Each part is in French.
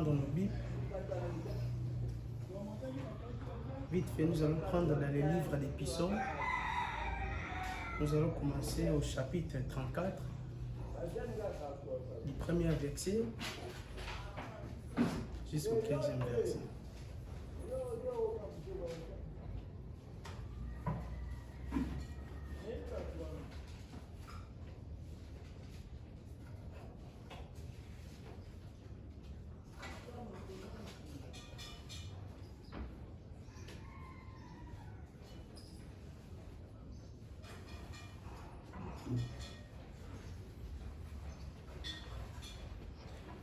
Dans nos Bibles. Vite fait, nous allons prendre dans les livres des psaumes. Nous allons commencer au chapitre 34, du premier verset jusqu'au 15e verset.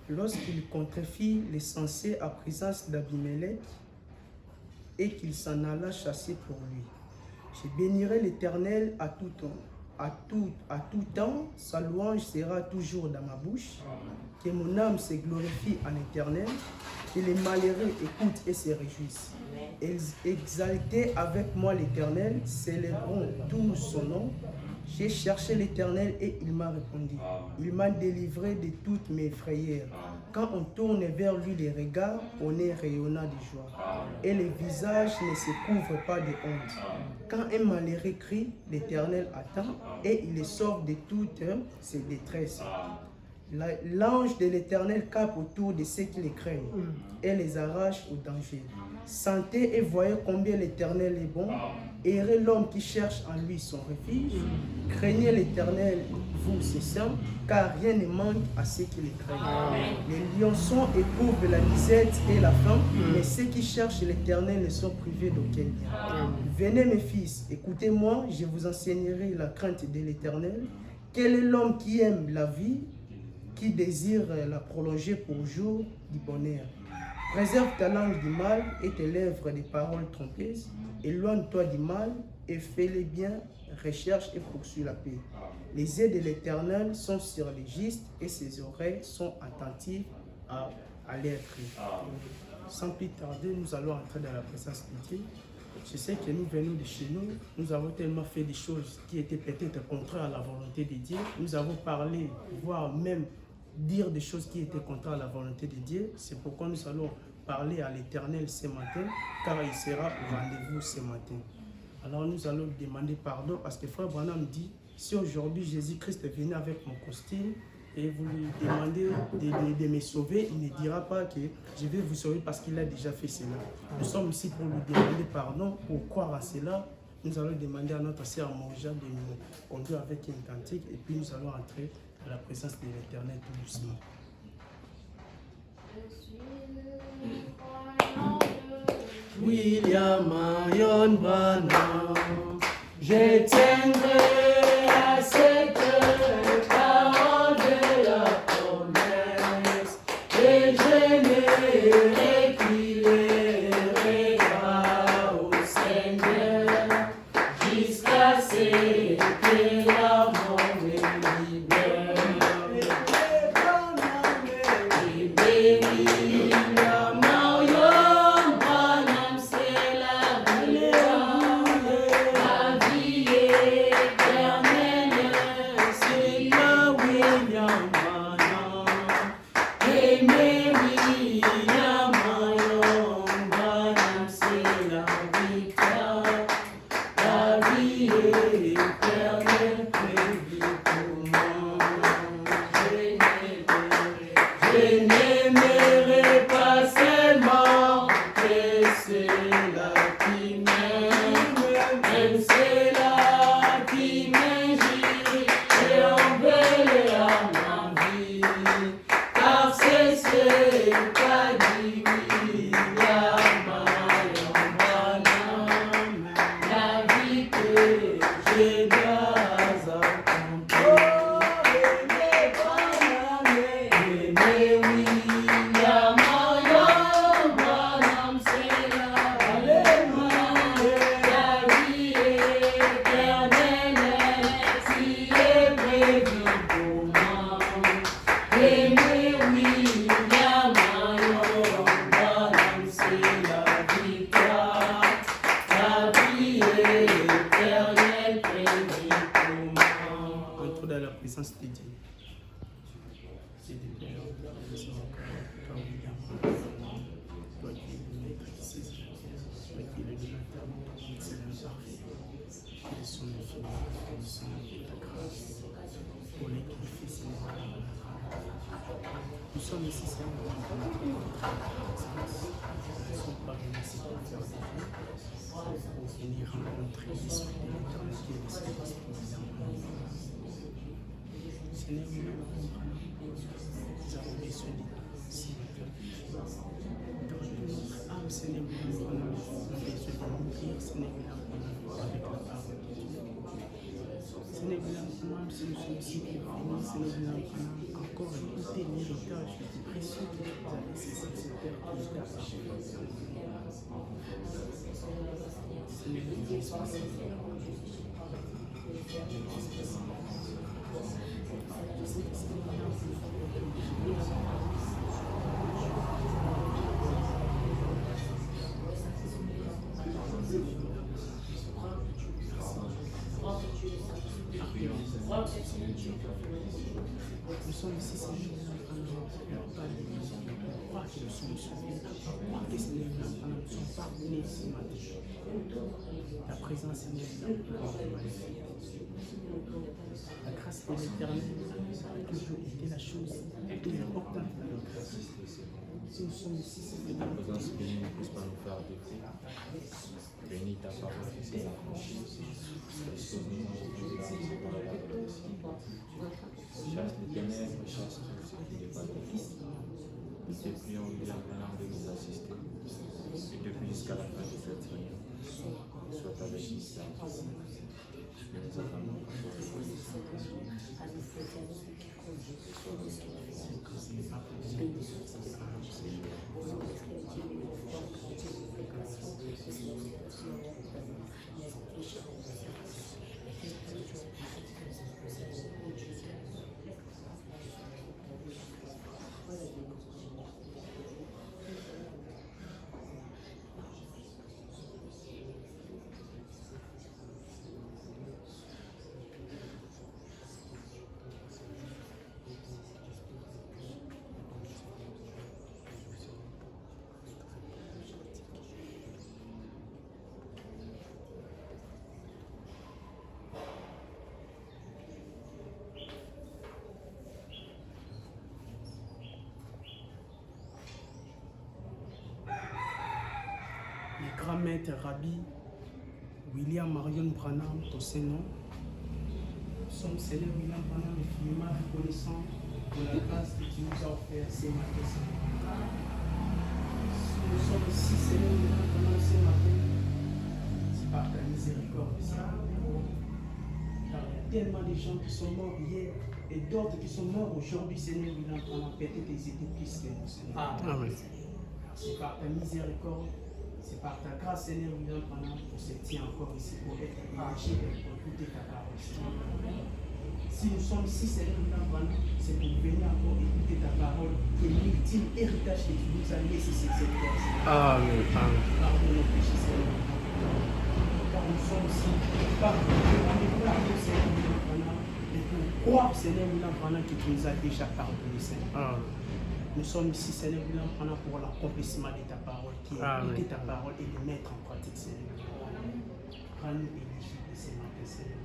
Lorsqu'il contrefit les censés à présence d'Abimelech et qu'il s'en alla chasser pour lui. Je bénirai l'Éternel à tout temps. À tout temps, sa louange sera toujours dans ma bouche. Que mon âme se glorifie en l'Éternel. Que les malheureux écoutent et se réjouissent. Exaltez avec moi l'Éternel, célébrons tous son nom. J'ai cherché l'Éternel et il m'a répondu. Il m'a délivré de toutes mes frayeurs. Quand on tourne vers lui les regards, on est rayonnant de joie. Et le visage ne se couvre pas de honte. Quand un malheureux crie, l'Éternel attend et il les sauve de toutes ses détresses. L'ange de l'Éternel campe autour de ceux qui les craignent et les arrache au danger. Sentez et voyez combien l'Éternel est bon. Errez l'homme qui cherche en lui son refuge. Craignez l'Éternel, vous ses saints, car rien ne manque à ceux qui les craignent. Les lionceaux éprouvent la disette et la faim, mais ceux qui cherchent l'Éternel ne sont privés d'aucun bien. Venez mes fils, écoutez-moi, je vous enseignerai la crainte de l'Éternel. Quel est l'homme qui aime la vie, qui désire la prolonger pour jour du bonheur? Préserve ta langue du mal et tes lèvres des paroles trompeuses. Éloigne-toi du mal et fais-le bien, recherche et poursuis la paix. Les yeux de l'Éternel sont sur les justes et ses oreilles sont attentives à leurs cris. Sans plus tarder, nous allons entrer dans la présence de Dieu. Je sais que nous venons de chez nous, nous avons tellement fait des choses qui étaient peut-être contraires à la volonté de Dieu. Nous avons parlé, voire même dire des choses qui étaient contraires à la volonté de Dieu. C'est pourquoi nous allons parler à l'Éternel ce matin, car il sera au rendez-vous ce matin. Alors nous allons demander pardon parce que Frère Branham dit, si aujourd'hui Jésus-Christ venait avec mon costume et vous lui demandez de me sauver, il ne dira pas que je vais vous sauver parce qu'il a déjà fait cela. Nous sommes ici pour lui demander pardon, pour croire à cela. Nous allons demander à notre sœur Moja de nous conduire avec une cantique et puis nous allons entrer à la présence de l'Éternel tout doucement. William Marion Branham, j'éteindrai à cette parole de la promesse et je n'écrirai au Seigneur jusqu'à ce que la mort me libère. sommes ici, Seigneur, nous sommes parvenus ici pour faire des jours, pour venir rencontrer l'Esprit de l'Éternel qui est le Saint-Esprit. Seigneur, nous avons besoin de toi, Seigneur. Dans notre âme, Seigneur, nous avons besoin de nourrir, Seigneur, avec la parole de Dieu. Seigneur, si nous sommes ici pour venir, Seigneur, encore écouter l'héritage précieux que vous avez laissé sur cette terre qui est apparue. Seigneur, nous vous laissons. Nous sommes ici, Seigneur, pour croire que nous sommes sauvés, pour croire que Seigneur, nous sommes pardonnés ce matin. Ta présence, Seigneur, la grâce de l'Éternel a toujours été la chose la plus importante de notre vie. Si nous sommes ici, Seigneur, ta présence bénie ne puisse pas nous faire défaut. Bénis ta parole, Seigneur. Chasse les ténèbres, chasse tout ce qui n'est pas de toi. Nous te prions, William Branham, de nous assister. Et depuis jusqu'à la fin de cette réunion, sois avec nous. Que nous attendons pour grand maître Rabbi William Marion Branham, ton Saint-Nom. Nous sommes Seigneur William Branham infiniment reconnaissants pour la grâce que tu nous as offerte ce matin. Nous sommes ici, Seigneur William Branham, ce matin. C'est par ta miséricorde, Seigneur. Car il y a tellement de gens qui sont morts hier et d'autres qui sont morts aujourd'hui, Seigneur William Branham. Peut-être qu'ils étaient plus que nous, Seigneur. Amen. C'est par ta miséricorde. C'est par ta grâce, Seigneur, William Branham, qu'on se tient encore ici pour être encouragé et pour écouter ta parole, Seigneur. Si nous sommes ici, Seigneur, William Branham, c'est pour venir encore écouter ta parole, qui est l'ultime héritage que tu nous as laissé sur cette terre, Seigneur. Amen. Pardonne nos péchés, Seigneur. Car nous sommes ici, pardonne, Seigneur, William Branham, et pour croire, Seigneur, William Branham, que tu nous as déjà pardonné, Seigneur. Nous sommes ici, Seigneur, pour l'accomplissement de ta parole, qui est écouter ta parole et de mettre en pratique, Seigneur. Rends-nous éligibles ce matin, Seigneur.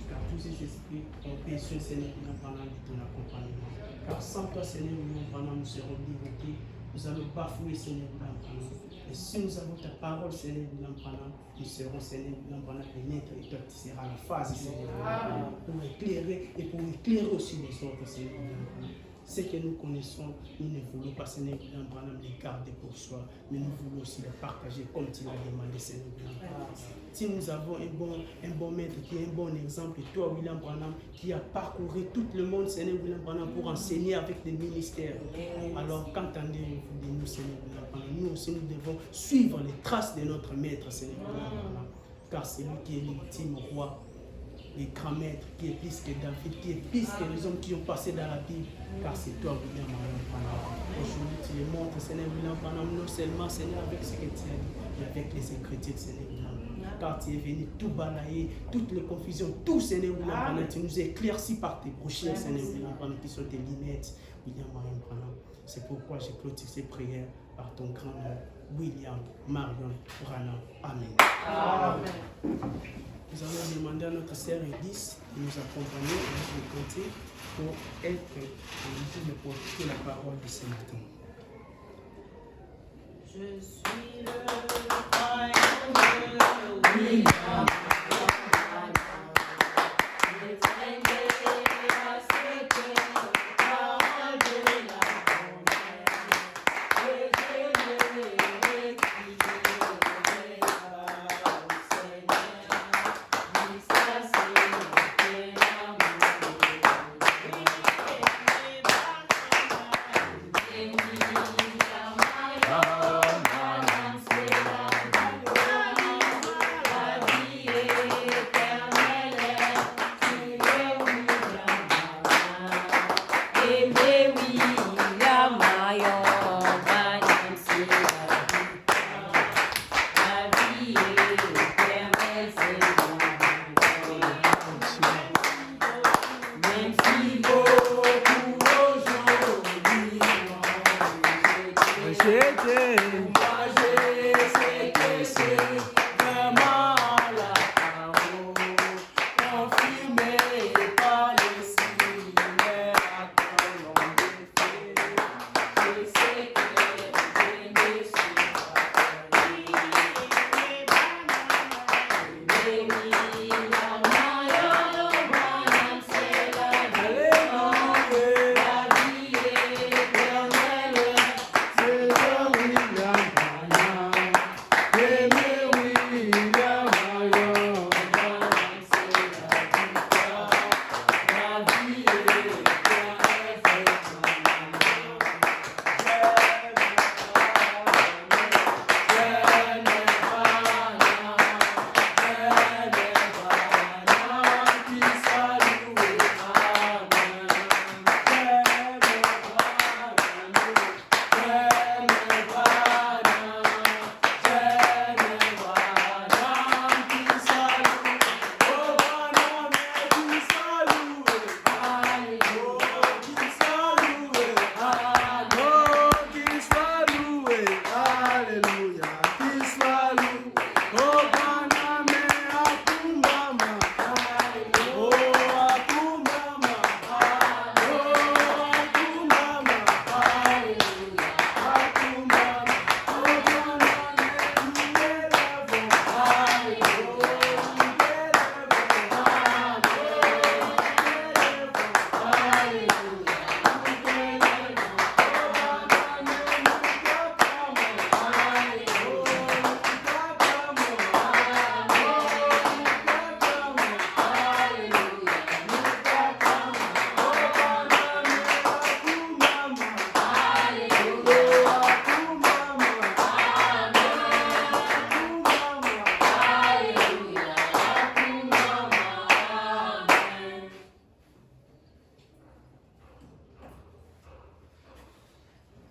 Car tous ces esprits ont besoin, Seigneur, de ton accompagnement. Car sans toi, Seigneur, nous serons dévoqués. Nous allons bafouer, Seigneur, et si nous avons ta parole, Seigneur, nous serons, Seigneur, les maîtres et toi, tu seras la phase, Seigneur, pour éclairer et pour éclairer aussi les autres, Seigneur. Ce que nous connaissons, nous ne voulons pas, Seigneur, les garder pour soi, mais nous voulons aussi les partager comme tu l'as demandé, Seigneur. Si nous avons un bon maître qui est un bon exemple, et toi, William Branham, qui a parcouru tout le monde, Seigneur William Branham, pour enseigner avec des ministères, alors qu'entendez-vous de nous, Seigneur William Branham? Nous aussi, nous devons suivre les traces de notre maître, Seigneur William Branham, car c'est lui qui est l'ultime roi. Les grands maîtres, qui est plus que David, qui est plus que les hommes qui ont passé dans la Bible, car c'est toi, William Branham. Aujourd'hui, tu les montres, Seigneur William Branham, non seulement, Seigneur, avec ce que tu as dit, mais avec les Écritures, Seigneur William. Car tu es venu tout balayer, toutes les confusions, tout, Seigneur William Branham, tu nous éclaircis par tes brochures, Seigneur William Branham, qui sont tes lunettes, William Branham. C'est pourquoi j'ai clôturé ces prières par ton grand nom, William Marion Branham. Amen. Amen. Nous allons demander à notre sœur Edith de nous accompagner avec le cantique. pour être éligible pour écouter la parole de ce matin. Je suis le royaume de oui.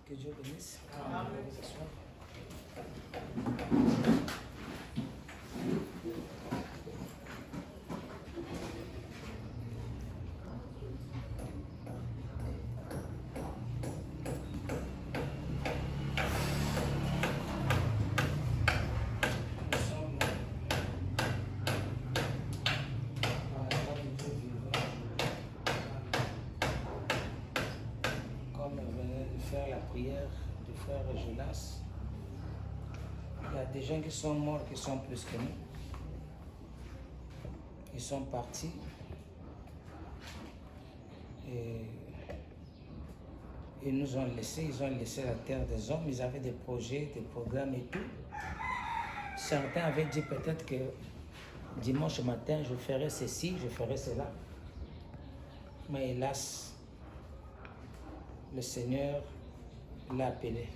Que Dieu bénisse. Comme venait de faire la prière du frère Jonas, il y a des gens qui sont morts, qui sont plus que nous. Ils sont partis et ils nous ont laissés, ils ont laissé la terre des hommes, ils avaient des projets, des programmes et tout. Certains avaient dit peut-être que dimanche matin, je ferai ceci, je ferai cela. Mais hélas, le Seigneur l'a appelé.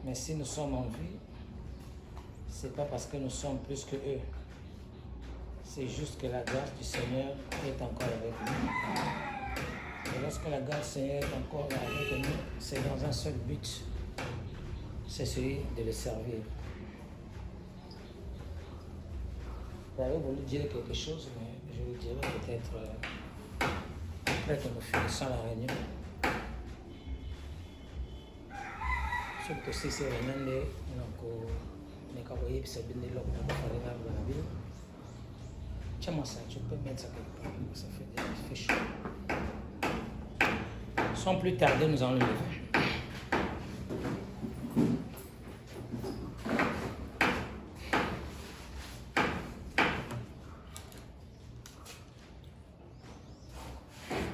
Mais si nous sommes en vie, ce n'est pas parce que nous sommes plus que eux. C'est juste que la grâce du Seigneur est encore avec nous. Et lorsque la grâce du Seigneur est encore avec nous, c'est dans un seul but, c'est celui de le servir. J'avais voulu dire quelque chose, mais je le dirai peut-être après que nous finissons la réunion. Surtout si c'est réunion, donc, Tiens-moi ça, tu peux mettre ça quelque part. Ça fait chaud. Sans plus tarder, nous allons le lever.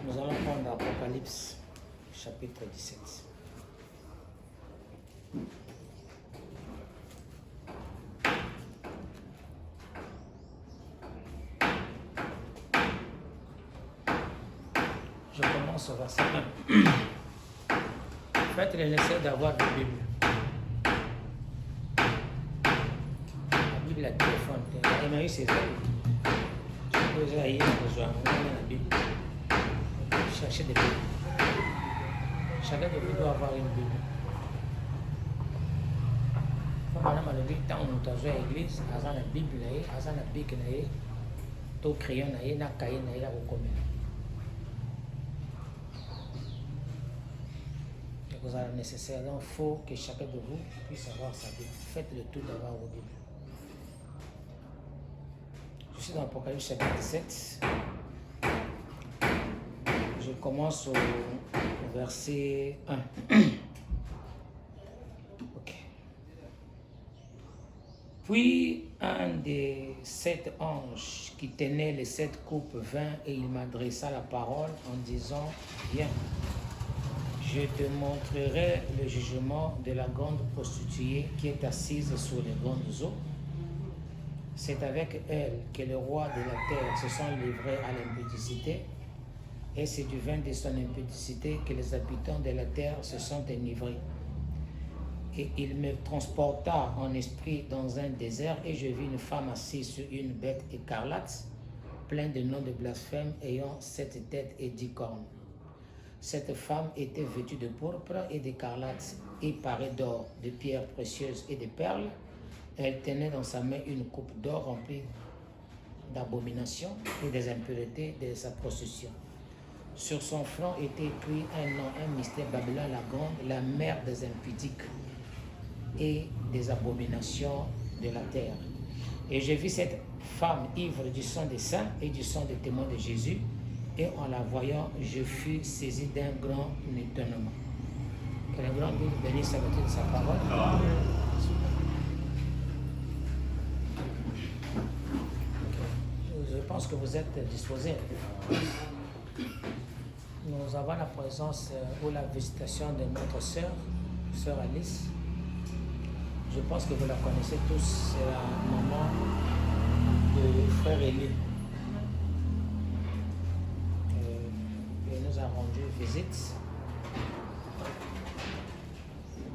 Nous allons prendre Apocalypse, chapitre 17. Je commence au verset 1. Faites le nécessaire d'avoir des Bibles. La Bible, la téléphone. Emmaüs, c'est ça. Je peux aller besoin. On a la Bible. Cherchez des Bibles. Chacun de vous doit avoir une Bible. Madame a levé tant nous avons à l'église, à la Bible, à la Bible, tout crayon, na cahier, na recommen. Vous avez nécessaire, donc il faut que chacun de vous puisse avoir sa Bible. Faites le tout d'avoir vos Bibles. Je suis dans l'Apocalypse chapitre 17. Je commence au verset 1. Ok. Puis un des 7 anges qui tenait les 7 coupes vint et il m'adressa la parole en disant, viens. Je te montrerai le jugement de la grande prostituée qui est assise sur les grandes eaux. C'est avec elle que les rois de la terre se sont livrés à l'impudicité, et c'est du vin de son impudicité que les habitants de la terre se sont enivrés. Et il me transporta en esprit dans un désert, et je vis une femme assise sur une bête écarlate, pleine de noms de blasphème, ayant 7 têtes et 10 cornes. Cette femme était vêtue de pourpre et d'écarlate, et parée d'or, de pierres précieuses et de perles. Elle tenait dans sa main une coupe d'or remplie d'abominations et des impuretés de sa procession. Sur son front était écrit un nom, un mystère, Babylone la grande, la mère des impudiques et des abominations de la terre. Et je vis cette femme ivre du sang des saints et du sang des témoins de Jésus, et en la voyant, je fus saisi d'un grand étonnement. Que le grand Dieu bénisse la beauté de sa parole. Je pense que vous êtes disposés. Nous avons la présence ou la visitation de notre sœur Alice. Je pense que vous la connaissez tous, c'est la maman de frère Élie. Elle nous a rendu visite.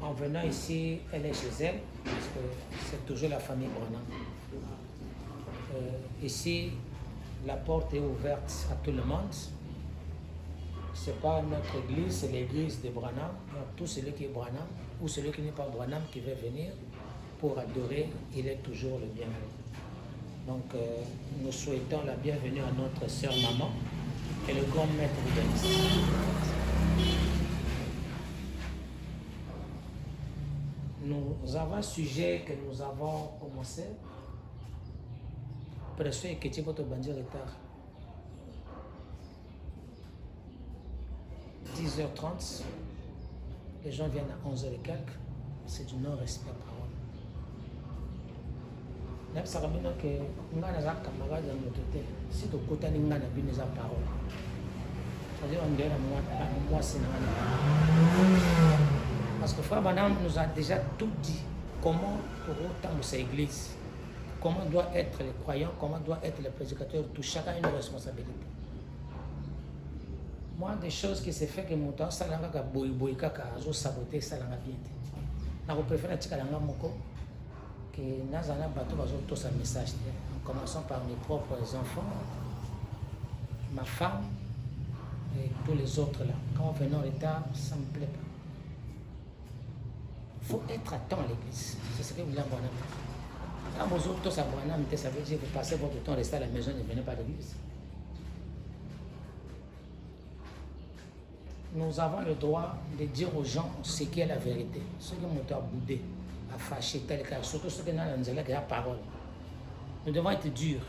En venant ici, elle est chez elle, parce que c'est toujours la famille Branham. Ici, la porte est ouverte à tout le monde. Ce n'est pas notre église, c'est l'église de Branham. Donc, tout celui qui est Branham ou celui qui n'est pas Branham qui veut venir pour adorer, il est toujours le bienvenu. Donc, nous souhaitons la bienvenue à notre sœur maman et le grand maître vous bénisse. Nous avons un sujet que nous avons commencé. Presque que tu peux te bandir retard. 10h30, les gens viennent à 11h et quelques, c'est du non-respect parole. Même ça veut dire que nous avons des camarades dans notre tête. Si tu écoutes les gens qui ont des paroles, c'est-à-dire on dirait moi c'est parce que Frère Branham nous a déjà tout dit. Comment pour autant de cette église, comment doit être les croyants, comment doit être les prédicateurs, tout chacun a une responsabilité. Moi, des choses qui se fait que mon temps, ça n'a pas boy kaka, zo saboter ça n'a bien. Na ko préfère tika langa moko que nazana bato bazo tout sa message. En commençant par mes propres enfants, ma femme et tous les autres là. Quand on vient en retard, ça me plaît pas. Il faut être à temps à l'église. C'est ce que vous voulez voir. Quand vous autres tous à Branham, ça veut dire que vous passez votre temps, restez à la maison et ne venez pas à l'église. Nous avons le droit de dire aux gens ce qui est la vérité. Ceux qui m'ont à bouder, à fâcher, tel cas, surtout ceux qui n'ont pas la parole. Nous devons être durs.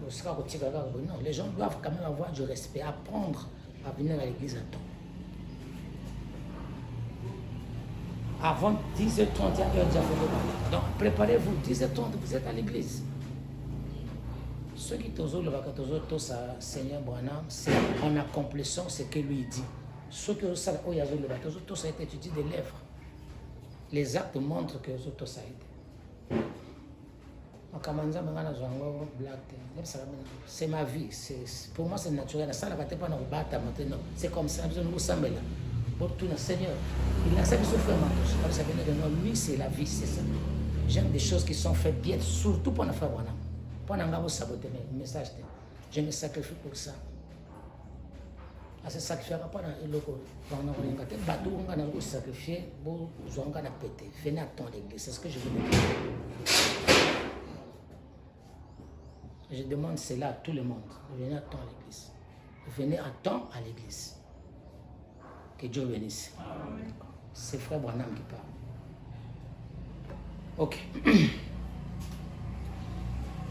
Non, les gens doivent quand même avoir du respect, apprendre à venir à l'église à temps. Avant 10h30, il y a heure déjà. Donc préparez-vous, 10h30, vous êtes à l'église. Ceux qui t'osent le vacatozo, tous à Seigneur Branham, c'est en accomplissant ce que lui dit. Ceux qui osent le vacatozo, tous a été étudié des lèvres. Les actes montrent que tous a été. C'est ma vie, pour moi c'est naturel. C'est comme ça, pour tout le Seigneur. Il a ça qui se fait maintenant. Lui, c'est la vie, c'est ça. J'aime des choses qui sont faites bien, surtout pour la faire. Pour ne saboter le message. Je me sacrifie pour ça. À se sacrifier, pas dans le loco. On va sacrifier pour péter. Venez à temps à l'église, c'est ce que je veux dire. Je demande cela à tout le monde. Venez à temps à l'église. Venez à temps à l'église. Que Dieu bénisse. C'est frère Branham qui parle. Ok.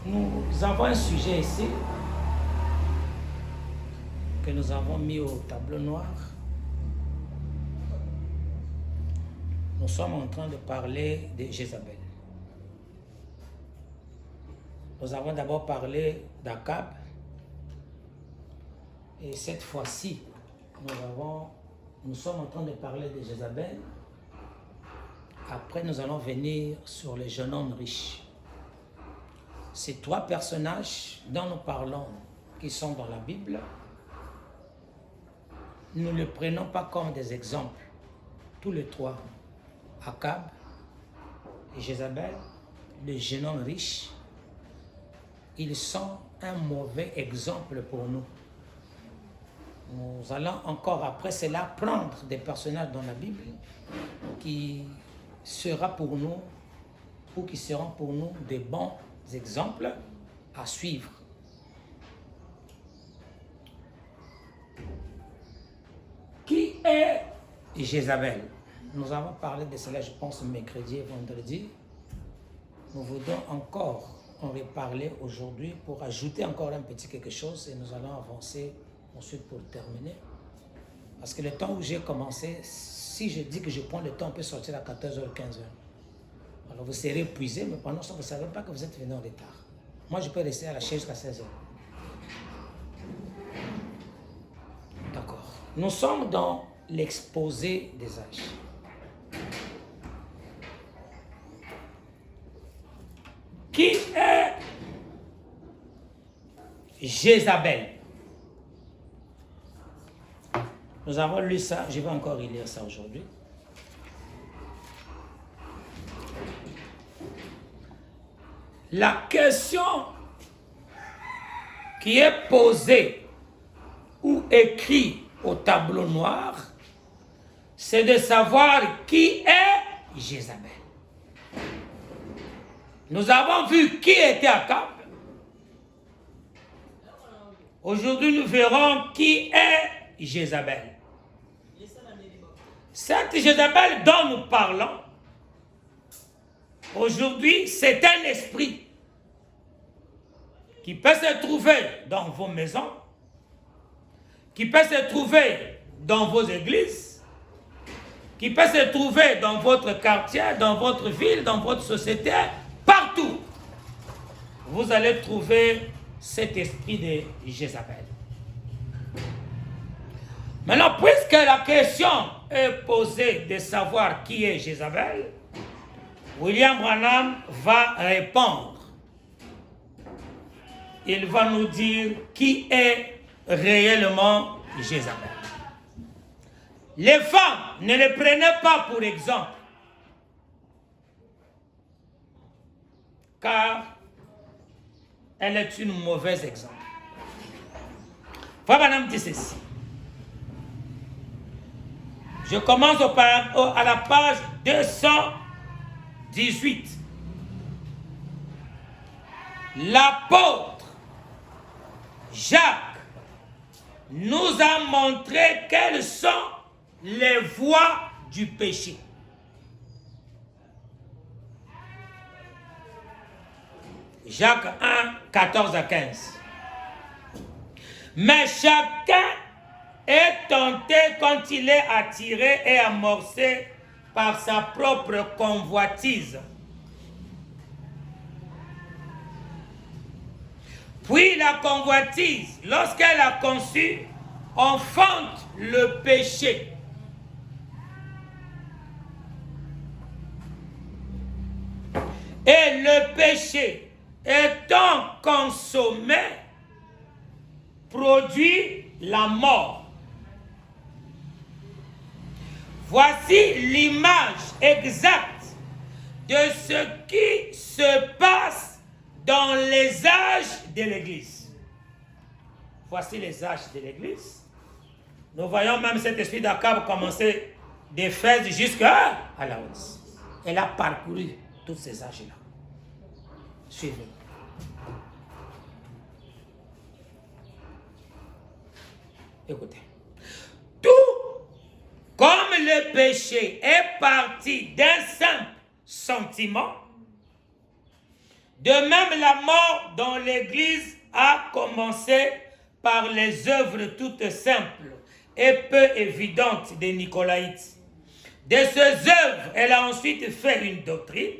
Nous avons un sujet ici que nous avons mis au tableau noir. Nous sommes en train de parler de Jézabel. Nous avons d'abord parlé d'Akab. Et cette fois-ci, nous sommes en train de parler de Jézabel. Après, nous allons venir sur les jeunes hommes riches. Ces trois personnages dont nous parlons, qui sont dans la Bible, nous ne les prenons pas comme des exemples. Tous les trois, Akab et Jézabel, le jeune homme riche, ils sont un mauvais exemple pour nous. Nous allons encore après cela prendre des personnages dans la Bible qui sera pour nous ou qui seront pour nous des bons exemples à suivre. Qui est Jézabel? Nous avons parlé de cela, je pense, mercredi et vendredi. Nous voudrons encore en reparler aujourd'hui pour ajouter encore un petit quelque chose et nous allons avancer ensuite pour terminer. Parce que le temps où j'ai commencé, si je dis que je prends le temps, on peut sortir à 14h, 15h. Alors vous serez épuisé, mais pendant ce temps, vous ne savez pas que vous êtes venu en retard. Moi, je peux rester à la chaise jusqu'à 16h. D'accord. Nous sommes dans l'exposé des âges. Qui est Jézabel? Nous avons lu ça, je vais encore relire ça aujourd'hui. La question qui est posée ou écrite au tableau noir, c'est de savoir qui est Jézabel. Nous avons vu qui était Akab. Aujourd'hui, nous verrons qui est Jézabel. Cette Jézabel dont nous parlons, aujourd'hui, c'est un esprit qui peut se trouver dans vos maisons, qui peut se trouver dans vos églises, qui peut se trouver dans votre quartier, dans votre ville, dans votre société, partout. Vous allez trouver cet esprit de Jézabel. Maintenant, puisque la question est posée de savoir qui est Jézabel, William Branham va répondre. Il va nous dire qui est réellement Jézabel. Les femmes, ne les prenez pas pour exemple. Car elle est une mauvaise exemple. Frère Branham dit ceci. Je commence à la page 218. L'apôtre Jacques nous a montré quelles sont les voies du péché. Jacques 1, 14 à 15. Mais chacun est tenté quand il est attiré et amorcé par sa propre convoitise. Puis la convoitise, lorsqu'elle a conçu, enfante le péché. Et le péché, étant consommé, produit la mort. Voici l'image exacte de ce qui se passe dans les âges de l'Église. Voici les âges de l'Église. Nous voyons même cet esprit d'Akab commencer d'Éphèse jusqu'à Laos. Elle a parcouru tous ces âges-là. Suivez. Écoutez. Tout comme le péché est parti d'un simple sentiment, de même la mort dans l'Église a commencé par les œuvres toutes simples et peu évidentes des Nicolaïtes. De ces œuvres, elle a ensuite fait une doctrine.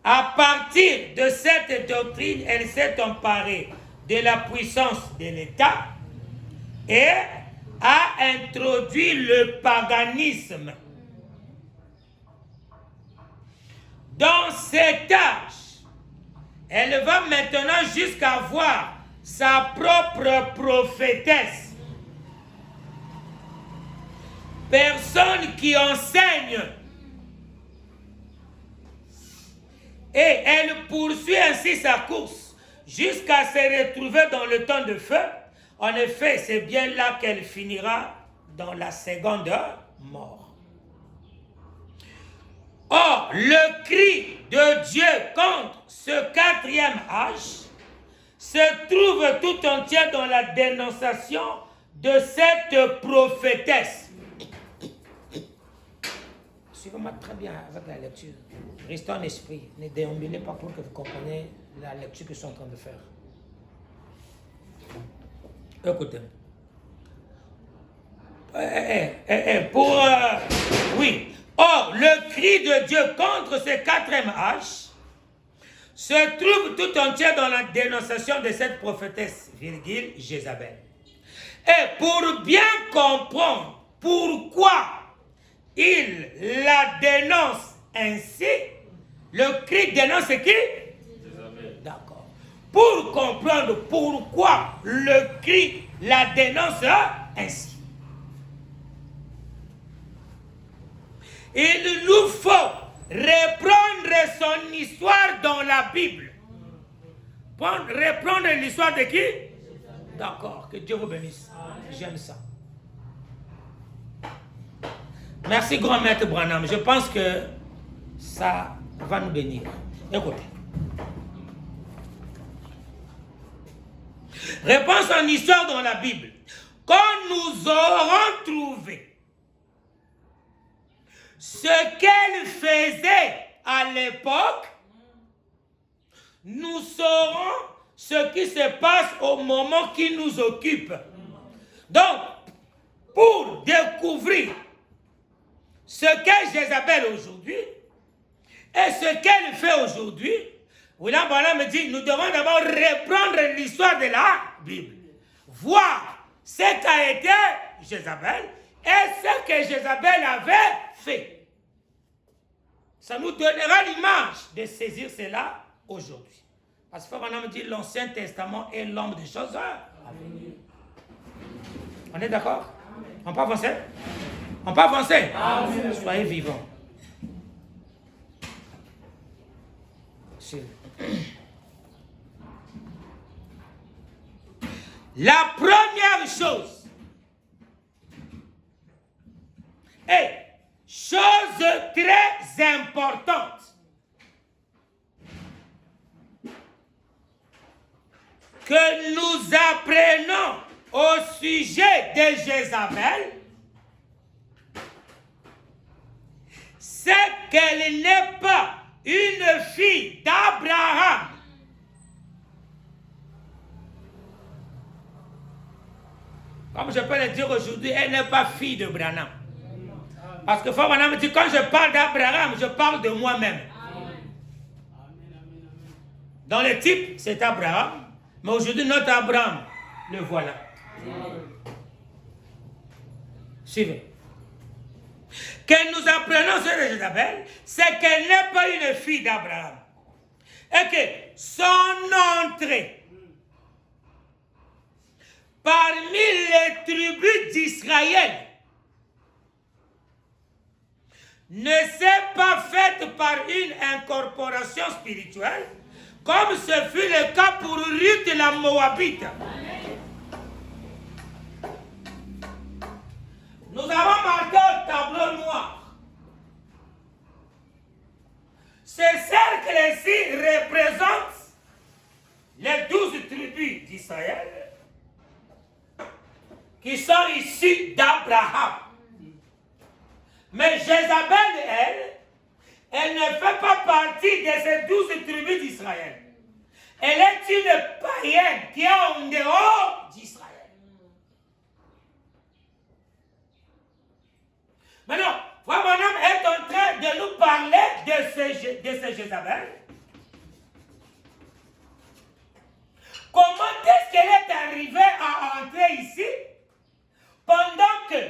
À partir de cette doctrine, elle s'est emparée de la puissance de l'État et a introduit le paganisme. Dans cet âge, elle va maintenant jusqu'à voir sa propre prophétesse. Personne qui enseigne. Et elle poursuit ainsi sa course jusqu'à se retrouver dans le temps de feu. En effet, c'est bien là qu'elle finira dans la seconde mort. Or, le cri de Dieu contre ce quatrième âge se trouve tout entier dans la dénonciation de cette prophétesse. Suivez-moi très bien avec la lecture. Restez en esprit. Ne déambulez pas pour que vous compreniez la lecture que je suis en train de faire. Écoutez. Oui. Or, le cri de Dieu contre ce quatrième âge se trouve tout entier dans la dénonciation de cette prophétesse, Jézabel. Et pour bien comprendre pourquoi il la dénonce ainsi, le cri dénonce qui? Jézabel. D'accord. Pour comprendre pourquoi le cri la dénonce ainsi, il nous faut reprendre son histoire dans la Bible. Reprendre l'histoire de qui? D'accord, que Dieu vous bénisse. J'aime ça. Merci, grand maître Branham. Je pense que ça va nous bénir. Écoutez. Réponse en histoire dans la Bible. Quand nous aurons trouvé ce qu'elle faisait à l'époque, nous saurons ce qui se passe au moment qui nous occupe. Donc, pour découvrir ce qu'est Jézabel aujourd'hui et ce qu'elle fait aujourd'hui, William Branham me dit, nous devons d'abord reprendre l'histoire de la Bible. Voir ce qu'a été Jézabel et ce que Jézabel avait fait. Ça nous donnera l'image de saisir cela aujourd'hui. Parce que Branham me dit, l'Ancien Testament est l'homme des choses à venir. On est d'accord? On peut avancer? On peut avancer? Amen. Soyez vivants. La première chose est chose très importante. Que nous apprenons au sujet de Jézabel, c'est qu'elle n'est pas une fille d'Abraham. Comme je peux le dire aujourd'hui, elle n'est pas fille de Branham. Parce que Frère Branham dit, quand je parle d'Abraham, je parle de moi-même. Dans le type, c'est Abraham. Mais aujourd'hui, notre Abraham, le voilà. Suivez. Que nous apprenons sur Jézabel, c'est qu'elle n'est pas une fille d'Abraham. Et que son entrée parmi les tribus d'Israël ne s'est pas faite par une incorporation spirituelle, comme ce fut le cas pour Ruth la Moabite. Nous avons marqué au tableau noir. Ce cercle-ci représente les 12 tribus d'Israël qui sont issues d'Abraham. Mais Jézabel, elle ne fait pas partie de ces 12 tribus d'Israël. Elle est une païenne qui est en dehors d'Israël. Maintenant, Frère Branham est en train de nous parler de ce Jézabel. Comment est-ce qu'elle est arrivée à entrer ici pendant que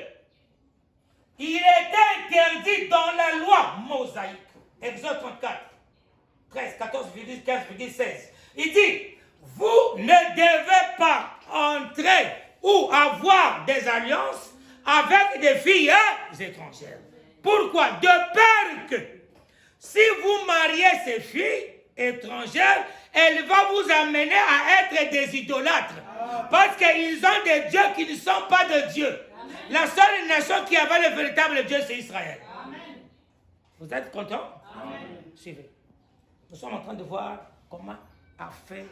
il était interdit dans la loi mosaïque. Exode 34, 13, 14, 15, 16. Il dit, vous ne devez pas entrer ou avoir des alliances avec des filles étrangères. Pourquoi? De peur que si vous mariez ces filles étrangères, elle va vous amener à être des idolâtres. Parce qu'ils ont des dieux qui ne sont pas de Dieu. La seule nation qui avait le véritable Dieu, c'est Israël. Amen. Vous êtes contents? Suivez. Nous sommes en train de voir comment a fait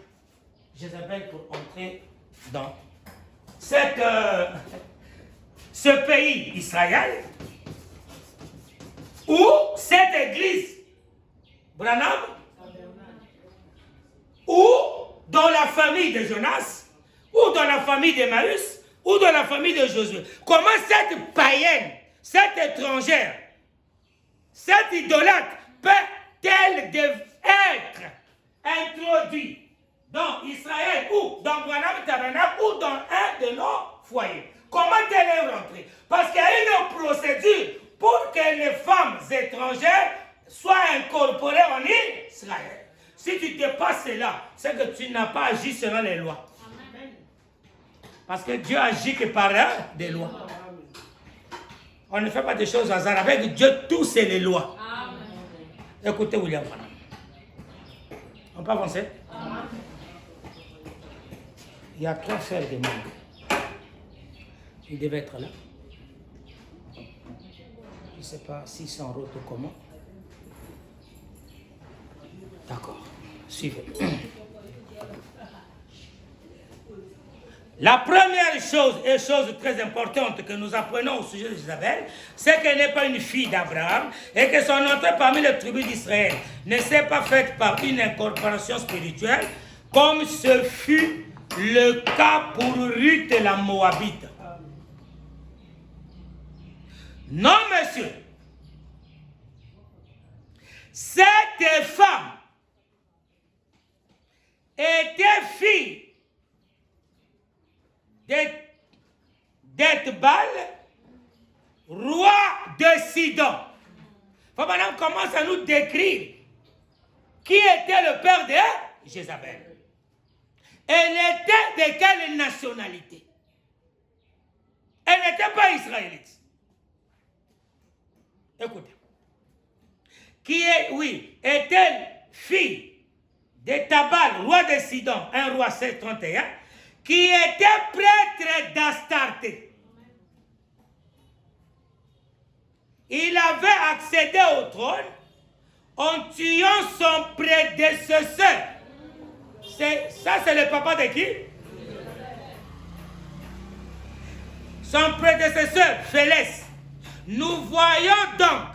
Jézabel pour entrer dans ce pays Israël, où cette église, Branham, ou dans la famille de Jonas, ou dans la famille d'Emmaüs, ou dans la famille de Josué. Comment cette païenne, cette étrangère, cette idolâtre peut-elle être introduite dans Israël ou dans Branham Tabernacle ou dans un de nos foyers? Comment elle est rentrée? Parce qu'il y a une procédure pour que les femmes étrangères soient incorporées en Israël. Si tu dépasses cela, c'est que tu n'as pas agi selon les lois. Parce que Dieu agit que par des lois. On ne fait pas des choses au hasard. Avec Dieu, tout c'est les lois. Écoutez William Branham. On peut avancer? Il y a 3 frères de monde. Ils devaient être là. Je ne sais pas s'ils sont en route ou comment. D'accord. Suivez. La première chose, et chose très importante que nous apprenons au sujet de Jézabel, c'est qu'elle n'est pas une fille d'Abraham et que son entrée parmi les tribus d'Israël ne s'est pas faite par une incorporation spirituelle, comme ce fut le cas pour Ruth la Moabite. Non, monsieur. Cette femme était fille d'Ethbal, roi de Sidon. Faut maintenant commence à nous décrire qui était le père de Jézabel. Elle était de quelle nationalité? Elle n'était pas israélite. Écoutez. Est-elle fille d'Ethbal, roi de Sidon, un roi 731, qui était prêtre d'Astarté. Il avait accédé au trône en tuant son prédécesseur. Ça, c'est le papa de qui? Son prédécesseur, Phélès. Nous voyons donc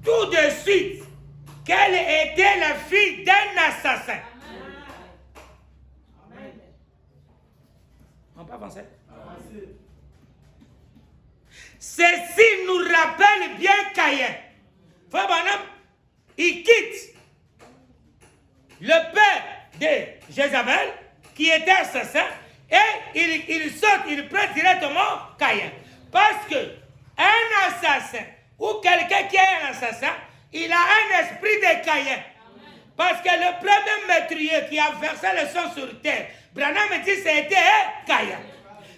tout de suite qu'elle était la fille d'un assassin. On peut avancer? Ceci nous rappelle bien Caïn. Frère Branham, il quitte le père de Jézabel, qui était assassin, et il saute, il prend directement Caïn. Parce que un assassin, ou quelqu'un qui est un assassin, il a un esprit de Caïn. Parce que le premier meurtrier qui a versé le sang sur terre, Branham dit c'était Caïn.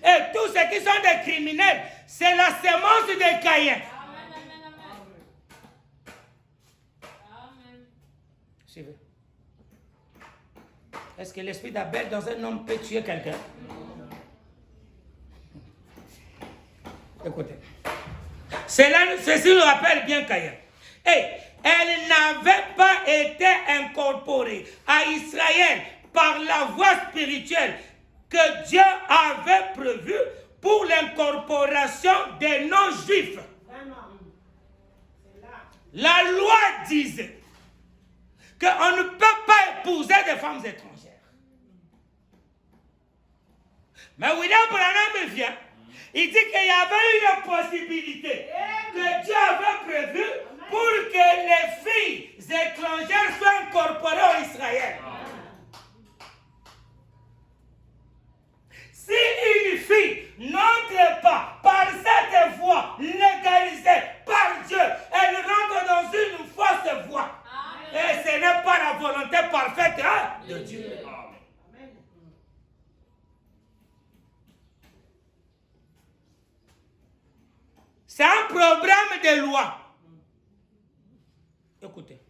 Et tous ceux qui sont des criminels, c'est la semence de Caïn. Suivez. Est-ce que l'esprit d'Abel dans un homme peut tuer quelqu'un? Écoutez. Ceci nous rappelle bien Caïn. Et elle n'avait pas été incorporée à Israël par la voie spirituelle que Dieu avait prévue pour l'incorporation des non-juifs. La loi disait qu'on ne peut pas épouser des femmes étrangères. Mais William Branham vient, il dit qu'il y avait une possibilité que Dieu avait prévue pour que les filles étrangères soient incorporées en Israël. Si une fille n'entre pas par cette voie légalisée par Dieu, elle rentre dans une fausse voie. Et ce n'est pas la volonté parfaite de Dieu. C'est un programme de loi. Écoutez.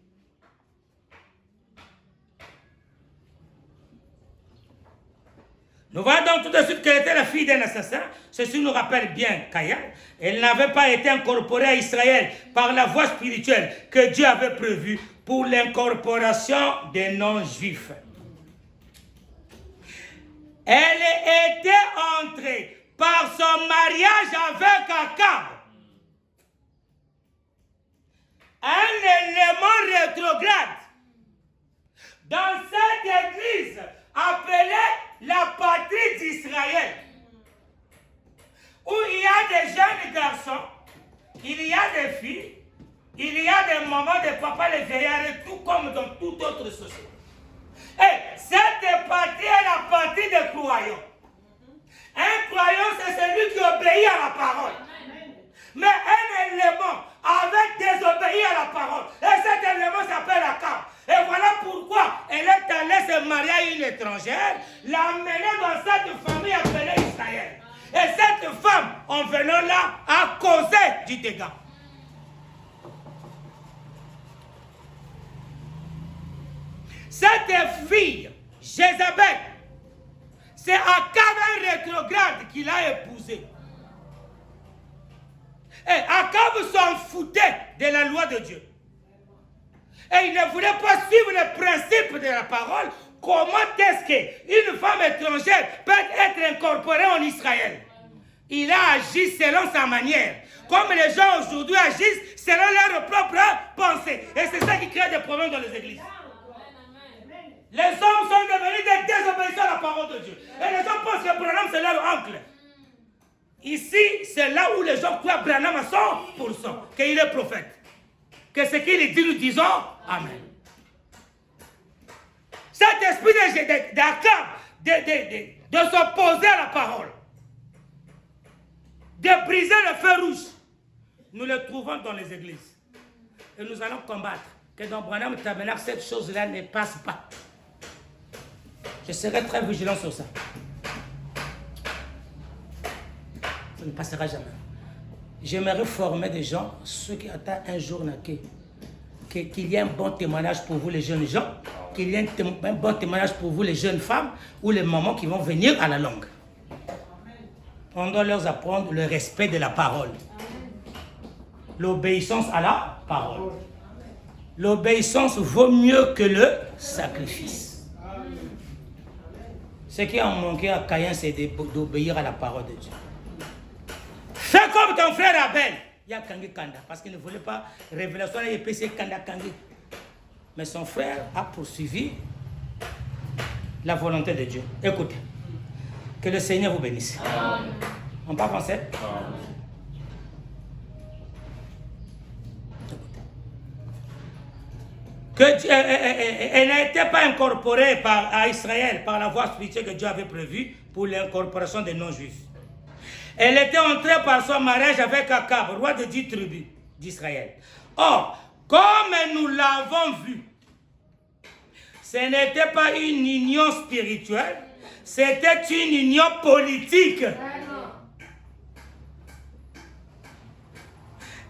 Nous voyons donc tout de suite qu'elle était la fille d'un assassin. Ceci nous rappelle bien Caïn. Elle n'avait pas été incorporée à Israël par la voie spirituelle que Dieu avait prévue pour l'incorporation des non-juifs. Elle était entrée par son mariage avec Akab. Un élément rétrograde dans cette église appelée la patrie d'Israël, où il y a des jeunes garçons, il y a des filles, il y a des mamans, des papas, les vieillards, tout comme dans toute autre société. Et cette patrie est la patrie des croyants. Un croyant, c'est celui qui obéit à la parole. Mais un élément avait désobéi à la parole. Et cet élément s'appelle Akab. Et voilà pourquoi elle est allée se marier à une étrangère, l'amener dans cette famille appelée Israël. Et cette femme, en venant là, a causé du dégât. Cette fille, Jézabel, c'est Akab un rétrograde qu'il a épousé. Et Akab s'en foutait de la loi de Dieu. Et il ne voulait pas suivre les principes de la parole. Comment est-ce qu'une femme étrangère peut être incorporée en Israël? Il a agi selon sa manière. Comme les gens aujourd'hui agissent selon leurs propres pensées. Et c'est ça qui crée des problèmes dans les églises. Les hommes sont devenus des désobéissants à la parole de Dieu. Et les gens pensent que Branham c'est leur oncle. Ici, c'est là où les gens croient Branham à 100%, qu'il est prophète. Que ce qu'il dit, nous disons Amen. Cet esprit d'Akab, de s'opposer à la parole, de briser le feu rouge, nous le trouvons dans les églises. Et nous allons combattre que dans Branham Tabernacle, cette chose-là ne passe pas. Je serai très vigilant sur ça. Ça ne passera jamais. J'aimerais former des gens, ceux qui attendent un jour qu'il y ait un bon témoignage pour vous les jeunes gens, qu'il y ait un bon témoignage pour vous les jeunes femmes ou les mamans qui vont venir à la longue. On doit leur apprendre le respect de la parole. L'obéissance à la parole. L'obéissance vaut mieux que le sacrifice. Ce qui a manqué à Caïn, c'est d'obéir à la parole de Dieu. Fais comme ton frère Abel. Il y a Kangi Kanda, parce qu'il ne voulait pas révélation et PC Kanda Kangi. Mais son frère a poursuivi la volonté de Dieu. Écoutez, que le Seigneur vous bénisse. Amen. On parle français? elle n'était pas incorporée à Israël par la voie spirituelle que Dieu avait prévue pour l'incorporation des non-juifs. Elle était entrée par son mariage avec Akab, roi de 10 tribus d'Israël. Or, comme nous l'avons vu, ce n'était pas une union spirituelle, c'était une union politique.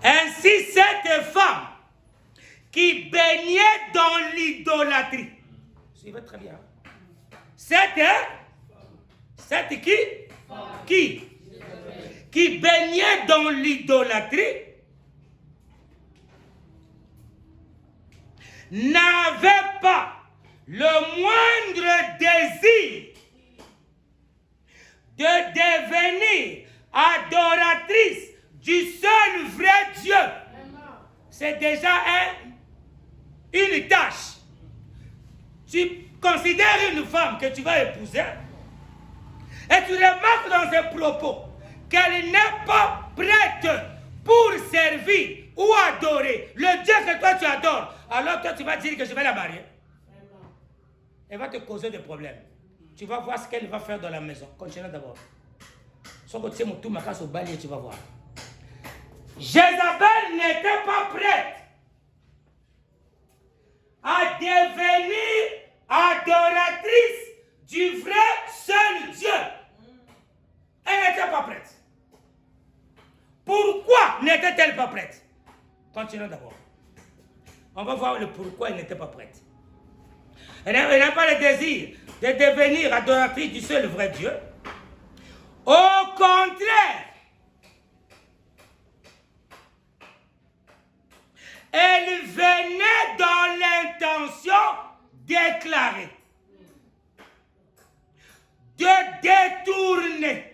Ainsi, cette femme qui baignait dans l'idolâtrie, suivez très bien, cette qui baignait dans l'idolâtrie n'avait pas le moindre désir de devenir adoratrice du seul vrai Dieu. C'est déjà une tâche. Tu considères une femme que tu vas épouser et tu remarques dans ses propos qu'elle n'est pas prête pour servir ou adorer le Dieu que toi tu adores. Alors toi tu vas dire que je vais la marier. Elle va te causer des problèmes. Tu vas voir ce qu'elle va faire dans la maison. Continue d'abord. Son côté, mon tout ma casse au balai, tu vas voir. Jézabel n'était pas prête à devenir adoratrice du vrai seul Dieu. Elle n'était pas prête. Pourquoi n'était-elle pas prête? Continuons d'abord. On va voir le pourquoi elle n'était pas prête. Elle n'a pas le désir de devenir adoratrice du seul vrai Dieu. Au contraire, elle venait dans l'intention déclarée de détourner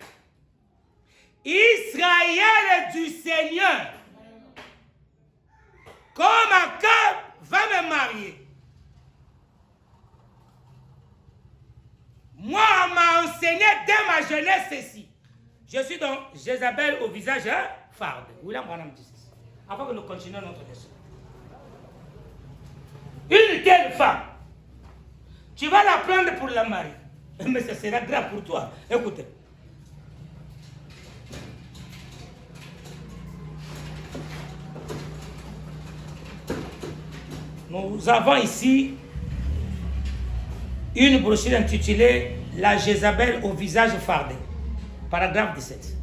Israël du Seigneur. Comme Akab va me marier. Moi, on m'a enseigné dès ma jeunesse ceci. Je suis donc Jézabel au visage farde. William Branham dit ceci. Avant que nous continuions notre leçon. Une telle femme, tu vas la prendre pour la marier. Mais ce sera grave pour toi. Écoutez. Nous avons ici une brochure intitulée La Jézabel au visage fardé. Paragraphe 17.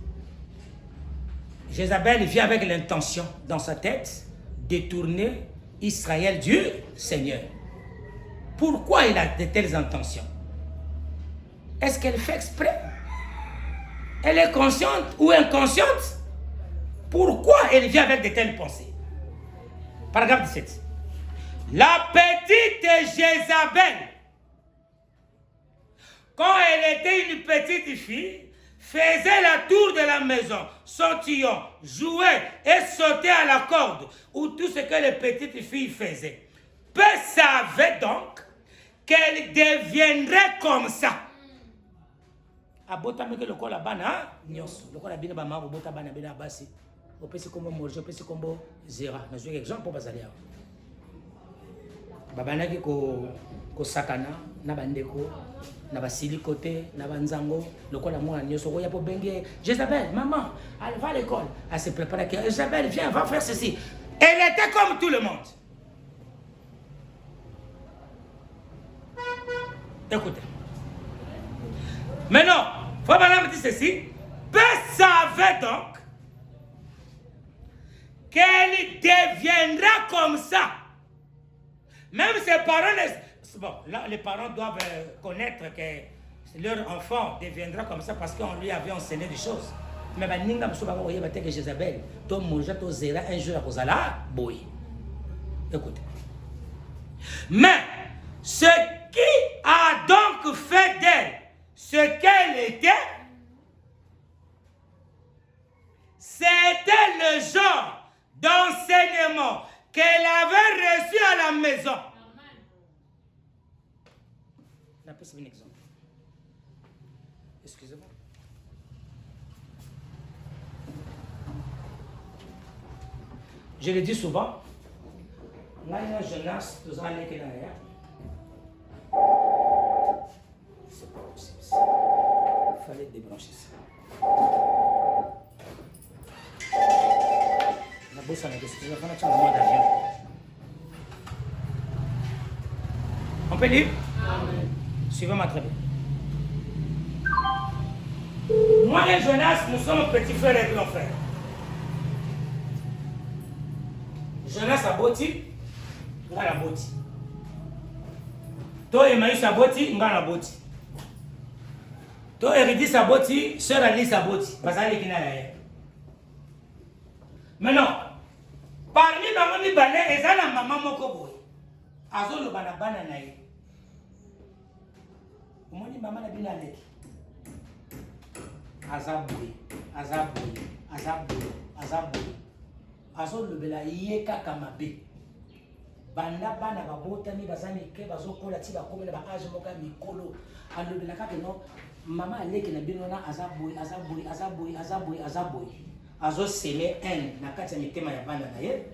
Jézabel vient avec l'intention dans sa tête de détourner Israël du Seigneur. Pourquoi il a de telles intentions? Est-ce qu'elle fait exprès? Elle est consciente ou inconsciente? Pourquoi elle vient avec de telles pensées? Paragraphe 17. La petite Jézabel, quand elle était une petite fille, faisait la tour de la maison, sautillon, jouait et sautait à la corde, ou tout ce que les petites filles faisaient. Peu savait donc qu'elle deviendrait comme ça. Abota meke lokola bana nyonso lokola bina ba mako bota bana bina basi opesi kombo morje opesi kombo zera na jouer exemple pour bazalia babana ki ko sakana na bandeko na basili côté na banzango lokola mwana nyonso ko ya po bengue Jézabel maman elle va à l'école elle se prépare que Jézabel viens va faire ceci. Elle était comme tout le monde. Écoutez. Mais non, Frère Branham dit ceci. Peu savait donc qu'elle deviendra comme ça. Même ses parents, bon, là, les parents doivent connaître que leur enfant deviendra comme ça parce qu'on lui avait enseigné des choses. Mais que Jézabel, ton manger, ton zéra, un jour à Rosala, boy. Écoutez. Mais ce qui a donc fait d'elle ce qu'elle était, c'était le genre d'enseignement qu'elle avait reçu à la maison. On appelle ça un exemple. Excusez-moi. Je le dis souvent, Ngana Jonas, tous en est que là. C'est pas possible. Il fallait débrancher ça. La bosse à la question, on va faire un mode d'avion. On peut lire? Suivez-moi très bien. Moi et Jonas, nous sommes petits frères et grands frères. Jonas a boti, nga la boti. To Emmaüs a boti, nga la boti. To Eridis a boti, sœur Alice a boti. Basali qui n'a rien. Maintenant, parmi maman mi balé, et ça la maman moko boy. Azo le banabana na ye. Omoni maman na bina leki. Azaboui. Azo le bela yeka kamabe. Banda bana babota mi bazani ke bazo kola ti ba komela ba age moka mikolo. Alo bela ka ke no mama leki na bino na azaboui. Azo sele en na kati ya mitema ya bana na ye.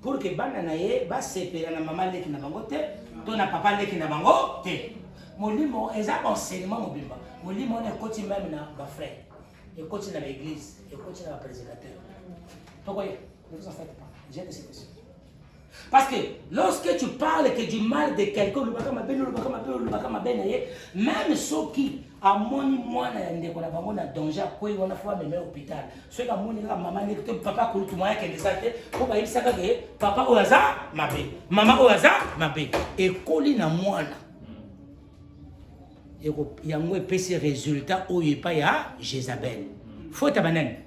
Pour que bana na ye ba sepela na mama leki na bango te, to na papa leki na bango te. Molimo eza enseignement mobimba. Molimo na koti même na ba frère. Et koti na l'église, et koti na ba prédicateur. Pourquoi ne vous en faites pas. J'ai des situations. Parce que lorsque tu parles que du mal de quelqu'un, même ceux qui a moni moi na bango na danger quoi on a fois même à l'hôpital. Ceux qui a moni la maman ni papa ko tout moyen que des actes pour ba ilisa que papa au hasard mabe, maman au hasard mabe. Et koli na mwana. Et yango epesi résultat au yepa ya Jézabel. Faut tabanen.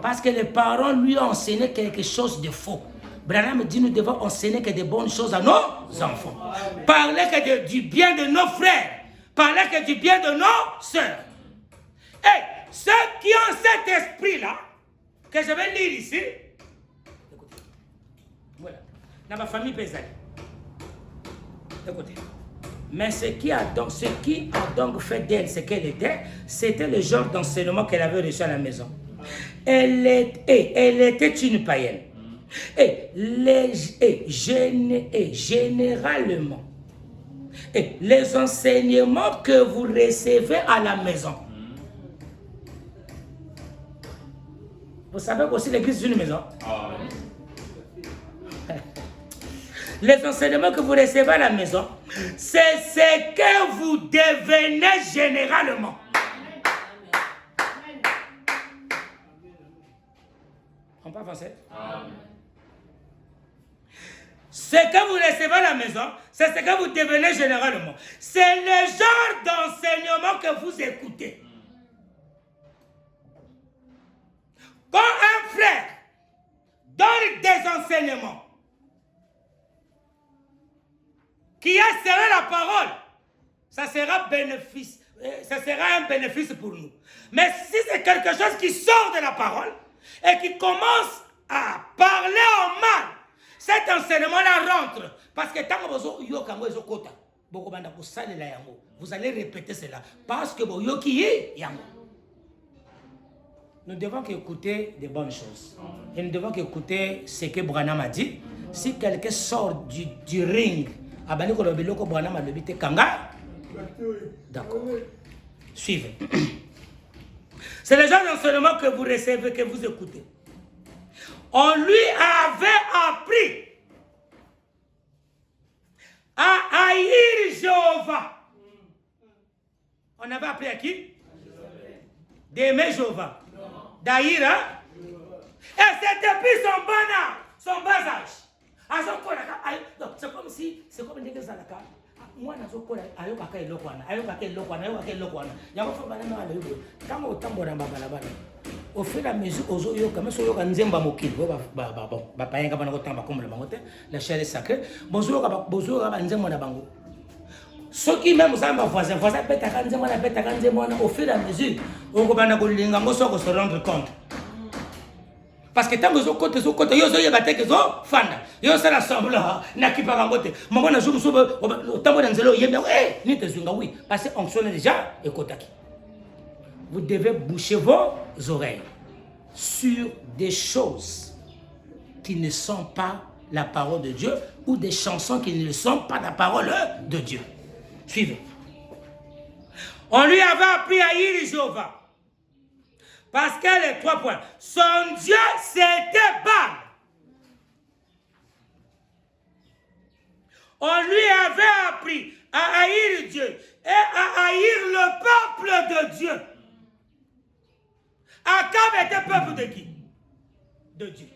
Parce que les parents lui ont enseigné quelque chose de faux. Branham dit nous devons enseigner que de bonnes choses à nos enfants. Parler que du bien de nos frères. Parler que du bien de nos sœurs. Et ceux qui ont cet esprit-là, que je vais lire ici, écoutez. Voilà. Dans ma famille pesale. Écoutez. Mais ce qui a donc fait d'elle ce qu'elle était, c'était le genre d'enseignement qu'elle avait reçu à la maison. Elle était une païenne. Généralement, les enseignements que vous recevez à la maison. Vous savez qu'aussi l'église est une maison. Les enseignements que vous recevez à la maison, c'est ce que vous devenez généralement. On parle français? Ce que vous recevez à la maison, c'est ce que vous devenez généralement. C'est le genre d'enseignement que vous écoutez. Quand un frère donne des enseignements qui a serré la parole, ça sera un bénéfice pour nous. Mais si c'est quelque chose qui sort de la parole et qui commence à parler en mal, cet enseignement-là rentre. Parce que tant que vous allez répéter cela. Parce que vous nous devons écouter des bonnes choses. Et nous devons écouter ce que Branham a dit. Si quelqu'un sort du ring, d'accord. Suivez. C'est le genre d'enseignement que vous recevez, que vous écoutez. On lui avait appris à haïr Jéhovah. On avait appris à qui? D'aimer Jéhovah. D'haïr, hein? Et c'est depuis son bas âge. C'est comme si, c'est comme une zalaka. Moi, je suis au fur et à mesure, la chair est sacrée. Ceux qui même voisin au fur et à mesure, on va se rendre compte. Parce que tant que vous côté, yo zo yebate que zo fanda. Yo sala semblant na ki pa ngote. Maman na zo muso tambo na nzelo yembe ni te zunga oui parce que onction déjà ekotaki. Vous devez boucher vos oreilles sur des choses qui ne sont pas la parole de Dieu ou des chansons qui ne sont pas la parole de Dieu. Suivez. On lui avait appris à haïr Jéhovah. Parce que les 3 points. Son Dieu, c'était Baal. On lui avait appris à haïr Dieu et à haïr le peuple de Dieu. Akab était peuple de qui? De Dieu.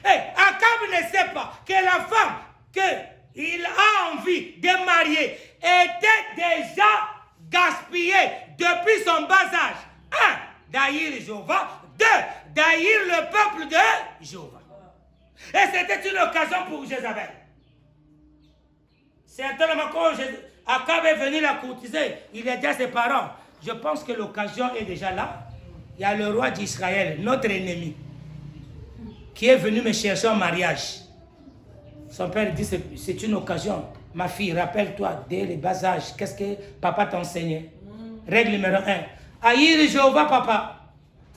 Et Akab ne sait pas que la femme qu'il a envie de marier était déjà gaspillée depuis son bas âge. 1. D'haïr Jéhovah. 2. D'haïr le peuple de Jéhovah. Et c'était une occasion pour Jézabel. Certainement quand Akab est venu la courtiser, il a dit à ses parents, je pense que l'occasion est déjà là. Il y a le roi d'Israël, notre ennemi, qui est venu me chercher en mariage. Son père dit, c'est une occasion. Ma fille, rappelle-toi, dès le bas âge, qu'est-ce que papa t'a enseigné? Règle numéro 1. Haïr Jéhovah, papa.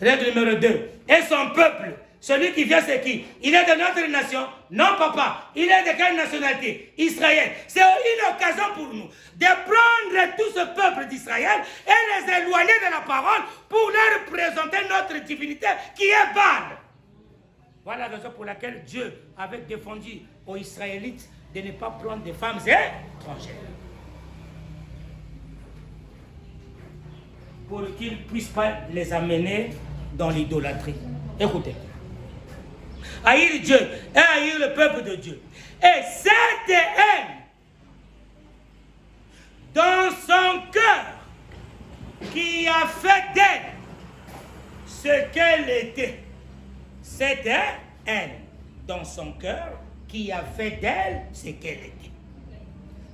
Règle numéro 2. Et son peuple. Celui qui vient, c'est qui? Il est de notre nation? Non, papa. Il est de quelle nationalité? Israël. C'est une occasion pour nous de prendre tout ce peuple d'Israël et les éloigner de la parole pour leur présenter notre divinité qui est Baal. Voilà la raison pour laquelle Dieu avait défendu aux Israélites de ne pas prendre des femmes étrangères. Pour qu'ils ne puissent pas les amener dans l'idolâtrie. Écoutez. Haïr Dieu et haïr le peuple de Dieu. Et cette haine dans son cœur qui a fait d'elle ce qu'elle était. Cette haine dans son cœur qui a fait d'elle ce qu'elle était.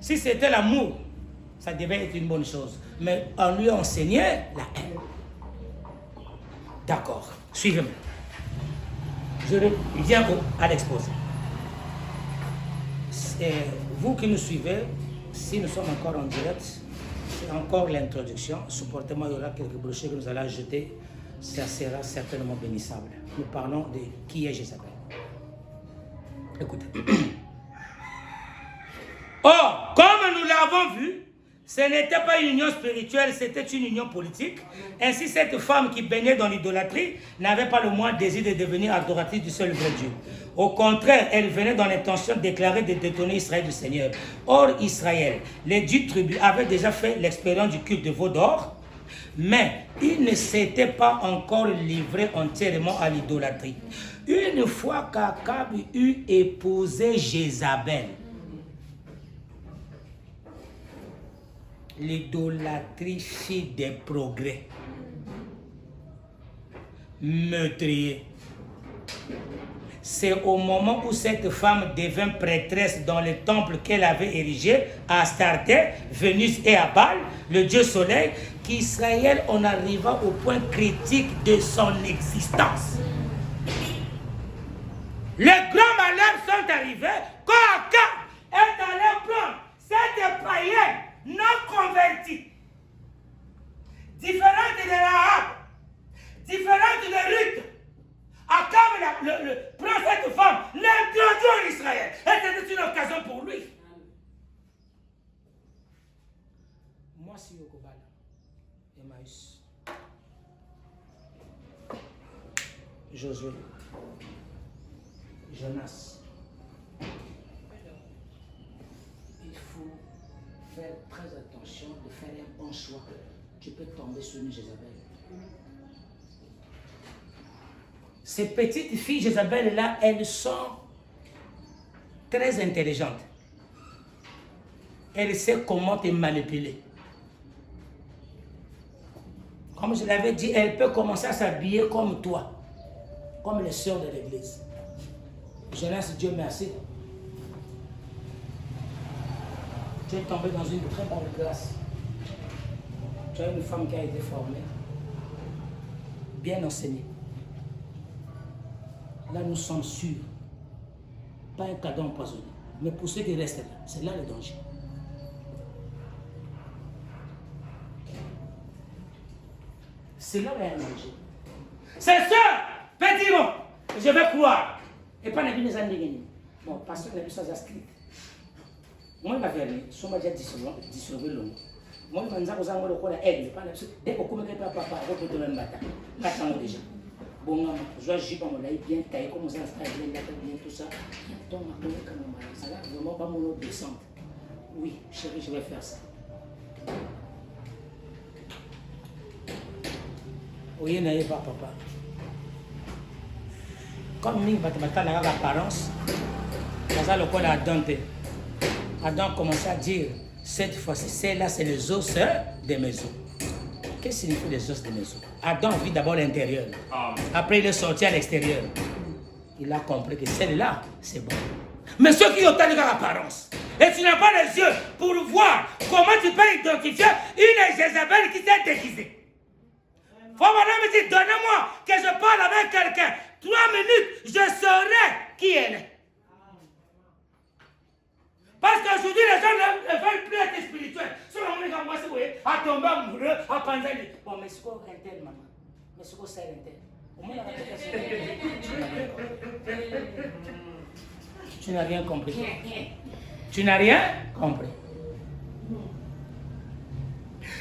Si c'était l'amour, ça devait être une bonne chose. Mais on lui enseignait la haine. D'accord, suivez-moi. Je reviens à l'exposé. Vous qui nous suivez, si nous sommes encore en direct, c'est encore l'introduction. Supportez-moi, il y aura quelques brochures que nous allons jeter. Ça sera certainement bénissable. Nous parlons de qui est Jézabel. Écoutez. Or, comme nous l'avons vu, ce n'était pas une union spirituelle, c'était une union politique. Ainsi, cette femme qui baignait dans l'idolâtrie n'avait pas le moindre désir de devenir adoratrice du seul vrai Dieu. Au contraire, elle venait dans l'intention déclarée de détourner Israël du Seigneur. Or, Israël, les 10 tribus, avaient déjà fait l'expérience du culte de veau d'or, mais ils ne s'étaient pas encore livrés entièrement à l'idolâtrie. Une fois qu'Akab eut épousé Jézabel, l'idolâtrie fit des progrès meurtriers. C'est au moment où cette femme devint prêtresse dans le temple qu'elle avait érigé à Astarté, Vénus et à Baal, le dieu soleil, qu'Israël en arriva au point critique de son existence. Les grands malheurs sont arrivés quand Akab est allé prendre cette païenne non convertie, différente de Rahab, différente de Ruth. Akab prend cette femme, l'introduit en Israël. Et c'était une occasion pour lui. Moi, si Yokobala, Emmaüs, Josué, Jonas, il faut faire très attention de faire un bon choix. Tu peux tomber sur une Jézabel. Ces petites filles Jézabel-là, elles sont très intelligentes. Elles savent comment te manipuler. Comme je l'avais dit, elles peuvent commencer à s'habiller comme toi, comme les sœurs de l'église. Jonas, Dieu merci. Tu es tombé dans une très bonne classe. Tu as une femme qui a été formée, bien enseignée. Là, nous sommes sûrs. Pas un cadeau empoisonné. Mais pour ceux qui restent là, c'est là le danger. C'est là où il y a un danger. C'est ça, petit mot. Je vais croire. Et pas n'importe mes amis. Bon, parce que les choses inscrites. Moi, je vais si on m'a déjà dissolvé l'homme. Moi, je vais dire aux amours de quoi la aigle. Dès que vous mettez papa, vous pouvez donner un bâtard. 4 ans déjà. Bon, je vais juger mon laïc bien taillé, comme ça, bien tout ça. Donc, ça va vraiment pas mon autre descente. Oui, chérie, je vais faire ça. Oui, n'ayez pas papa. Comme nous, l'apparence, ça le col à Adam. Adam commençait à dire, cette fois-ci, celle-là, c'est les os des maisons. Qu'est-ce que signifie les os des maisons? Adam vit d'abord l'intérieur. Après, il est sorti à l'extérieur. Il a compris que celle-là, c'est bon. Mais ceux qui ont telle apparence, et tu n'as pas les yeux pour voir comment tu peux identifier une Jézabel qui s'est déguisée. Faut madame me dire, donnez-moi que je parle avec quelqu'un. 3 minutes, je saurai qui elle est. Parce qu'aujourd'hui, les gens ne veulent plus être spirituels. Si on est comme moi, vous voyez, à tomber amoureux, à penser. Bon, mais c'est quoi un tel, maman? Mais c'est quoi ça, un tel? Au moins, tu n'as rien compris. Tu n'as rien compris.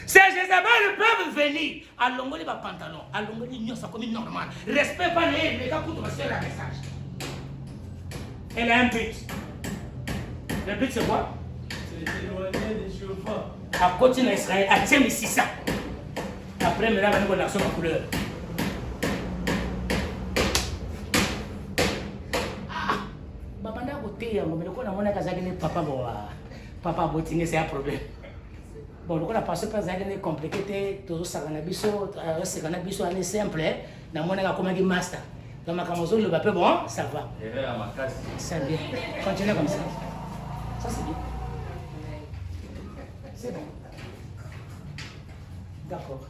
Ces Jézabel peuvent venir à l'ongoli va pantalon, à l'ongoli n'y a ça comme normal. Respect pas les gars pour te la message. Elle a un but. Le but c'est quoi? C'est d'éloigner des chauffeurs. À continuer à Israël, à Tchem ici ça. Après, maintenant, on va dans ma couleur. Babanda côté, on me connaît mon akazaki papa boa. Papa botingue c'est un problème. Bon, le coup, la passé pas zagane compliqué, tout ça canabiso, c'est canabiso année simple, na mon a comme un master. Dans ma camazo le papier bon, ça va. C'est bien. Continuez comme ça. Ça c'est bien. C'est bon. D'accord.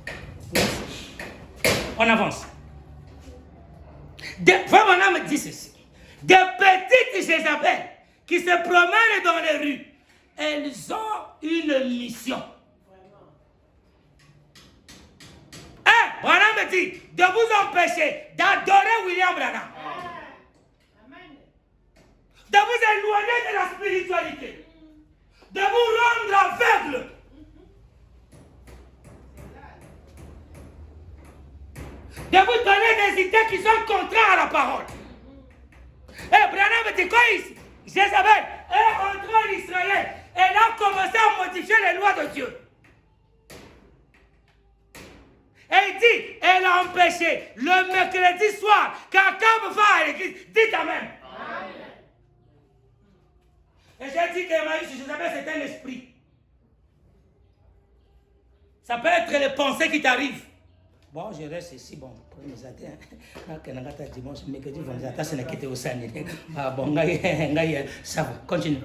On avance. Vraiment, on me dit ceci. Des petites Jézabel qui se promènent dans les rues, elles ont une mission. Branham me dit de vous empêcher d'adorer William Branham. De vous éloigner de la spiritualité. De vous rendre aveugle. De vous donner des idées qui sont contraires à la parole. Et Branham me dit quoi ici? Jézabel est entrée en Israël. Elle a commencé à modifier les lois de Dieu. Elle dit, elle a empêché le mercredi soir qu'Akab va à l'église. Dites Amen. Et j'ai dit qu'Emmaüs, Jézabel, c'est un esprit. Ça peut être les pensées qui t'arrivent. Bon, je reste ici, bon, pour mes attentes. Quand dimanche, mercredi, vendredi, c'est la quête au sein. Ah bon, ça va, continue.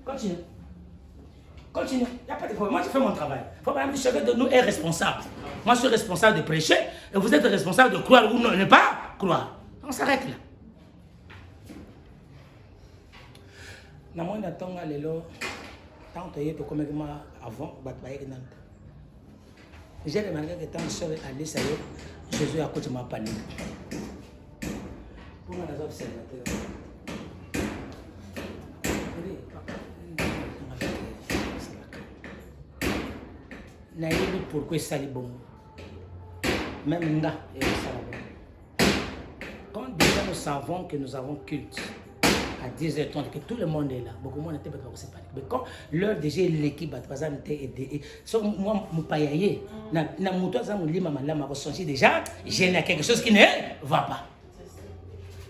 Continue. Continue, il n'y a pas de problème. Moi, je fais mon travail. Il faut pas me dire chacun de nous est responsable. Moi, je suis responsable de prêcher et vous êtes responsable de croire ou ne pas croire. On s'arrête là. J'ai remarqué que quand je suis allé, ça y est, Jésus a côté ma panique. Pour moi, les observateurs. Pourquoi ça est bon? Même là, quand déjà nous savons que nous avons culte à 10h30, que tout le monde est là, beaucoup de monde n'était pas aussi panique. Mais quand l'heure déjà l'équipe a été aidée, moi, mon payaye, na moto ça me dit maman là m'a ressenti déjà, j'ai quelque chose qui ne va pas.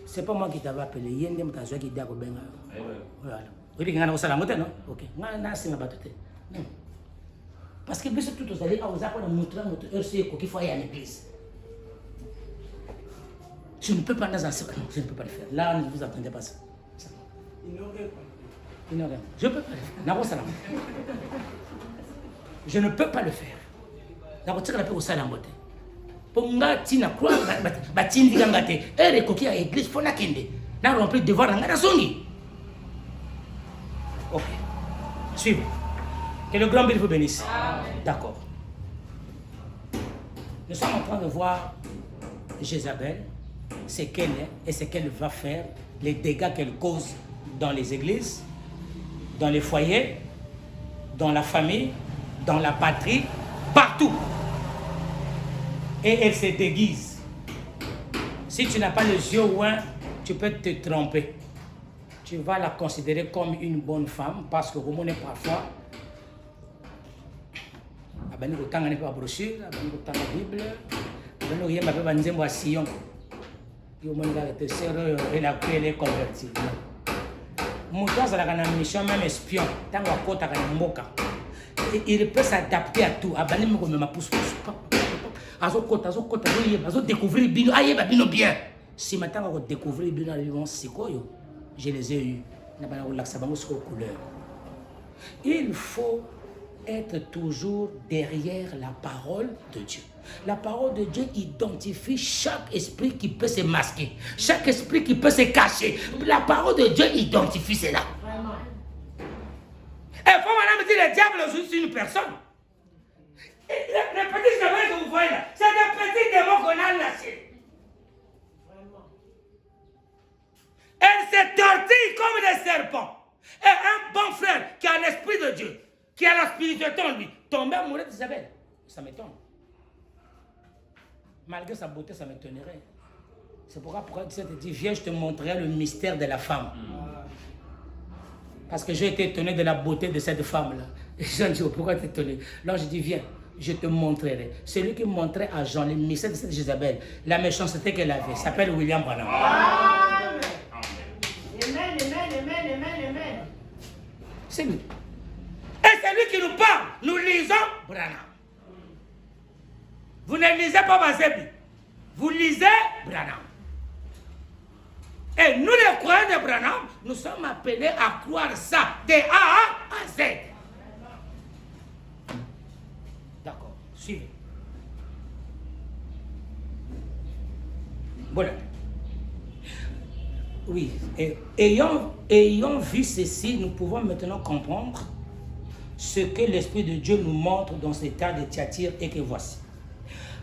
C'est pas moi qui t'avais appelé, il y a une personne qui dit à Benga. Voilà. Oui, il y a un salam, non? OK. Na singa batute. Non. Parce que bien tout vous allez montrer notre heure qu'il faut aller à l'église. Je ne peux pas dans un secret. Je ne peux pas le faire. Là, ne vous attendez pas ça. Ignorant. Je ne peux pas le faire. Je ne peux pas le faire. Pour nga tina croire batindi gangate ere koki à l'église faut na kende na remplir devoir na ngana songi. OK. Suivez. Que le grand Dieu vous bénisse. D'accord. Nous sommes en train de voir Jézabel, ce qu'elle est et ce qu'elle va faire les dégâts qu'elle cause dans les églises, dans les foyers, dans la famille, dans la patrie, partout. Et elle se déguise. Si tu n'as pas les yeux ouins, tu peux te tromper. Tu vas la considérer comme une bonne femme parce que Romain est parfois. Abani kotanga ne pa brochure, abani kotanga Bible, abani koyemba pe banzembo ya Sion. Yo moni ka te sero elle a créé les convertis. Moto azalaka na mission même espion, tango akotaka na mboka. Il peut s'adapter à tout. Abani me komema pousse. Azokota, découvrir bino, ayeba bino bien. Si maintenant on découvrir bino vivant sikoyo, je les ai eus. Na bana ko laksa bango siko couleur. Il faut être toujours derrière la parole de Dieu. La parole de Dieu identifie chaque esprit qui peut se masquer, chaque esprit qui peut se cacher. La parole de Dieu identifie cela. Et il faut maintenant me dire le diable est juste une personne. Les petits démons que vous voyez là, c'est des petits démons qu'on a lâchés. Elle se tortille comme des serpents. Et un bon frère qui a l'esprit de Dieu, qui a la spiritualité en lui, tomber amoureux d'Isabelle. Ça m'étonne. Malgré sa beauté, ça m'étonnerait. C'est pourquoi Dieu te dit, viens, je te montrerai le mystère de la femme. Parce que j'ai été étonné de la beauté de cette femme-là. Et Jean dit, pourquoi t'es étonné? Là, je dis, viens, je te montrerai. Celui qui montrait à Jean le mystère de cette Jézabel, la méchanceté qu'elle avait, s'appelle William Branham. Amen. Amen. C'est lui. Et c'est lui qui nous parle. Nous lisons Branham. Vous ne lisez pas Bazebi. Vous lisez Branham. Et nous, les croyants de Branham, nous sommes appelés à croire ça de A à Z. D'accord. Suivez. Voilà. Oui. Et ayant vu ceci, nous pouvons maintenant comprendre ce que l'Esprit de Dieu nous montre dans cet état de Thyatire et que voici.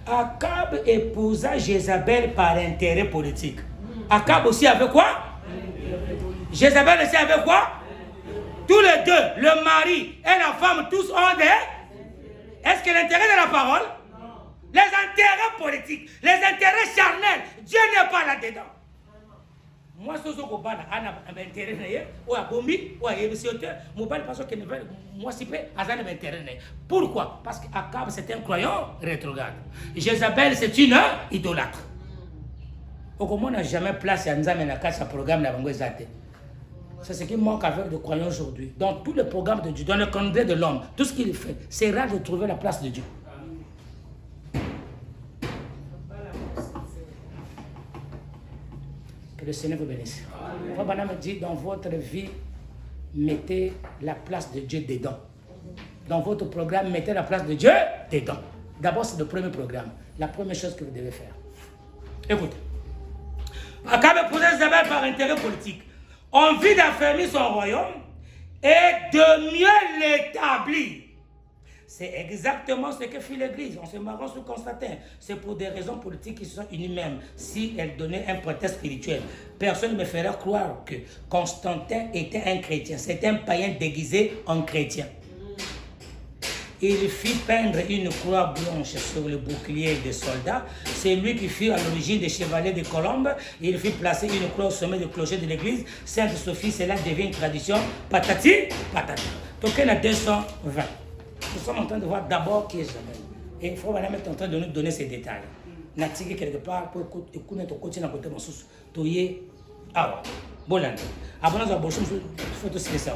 Akab épousa Jézabel par intérêt politique. Akab aussi avait quoi? Jézabel aussi avait quoi? Tous les deux, le mari et la femme, tous ont des... Est-ce que l'intérêt de la parole? Les intérêts politiques, les intérêts charnels, Dieu n'est pas là-dedans. Moi, ce que je vois, c'est un intérêt, ou à Bombi, ou à Yébissiote, mon père, parce que moi, si peu, à un intérêt. Pourquoi? Parce qu'Akab, c'est un croyant rétrograde. Jézabel, c'est une idolâtre. Comment on n'a jamais placé Nzambe dans ce programme de Bangozate? C'est ce qui manque avec les croyants aujourd'hui. Dans tous les programmes de Dieu, dans le calendrier de l'homme, tout ce qu'il fait, c'est rare de trouver la place de Dieu. Que le Seigneur vous bénisse. Frère me dit, dans votre vie, mettez la place de Dieu dedans. Dans votre programme, mettez la place de Dieu dedans. D'abord, c'est le premier programme. La première chose que vous devez faire. Écoutez. Akab épousait Jézabel par intérêt politique. Envie d'affermir son royaume et de mieux l'établir. C'est exactement ce que fit l'Église. On se marrant sur Constantin. C'est pour des raisons politiques qui sont inhumaines. Si elle donnait un prétexte spirituel, personne ne me ferait croire que Constantin était un chrétien. C'était un païen déguisé en chrétien. Il fit peindre une croix blanche sur le bouclier des soldats. C'est lui qui fut à l'origine des chevaliers de Colombe. Il fit placer une croix au sommet du clocher de l'église. Sainte Sophie, cela devient une tradition. Patati, patata. Donc, il y a 220. Nous sommes en train de voir d'abord qui est Jézabel. Et il faut vraiment être en train de nous donner ces détails. Natiki quelque part pour écouter ton côté dans le côté de mon sous. Toye, awa. Bolande. Avant de voir il faut aussi ça.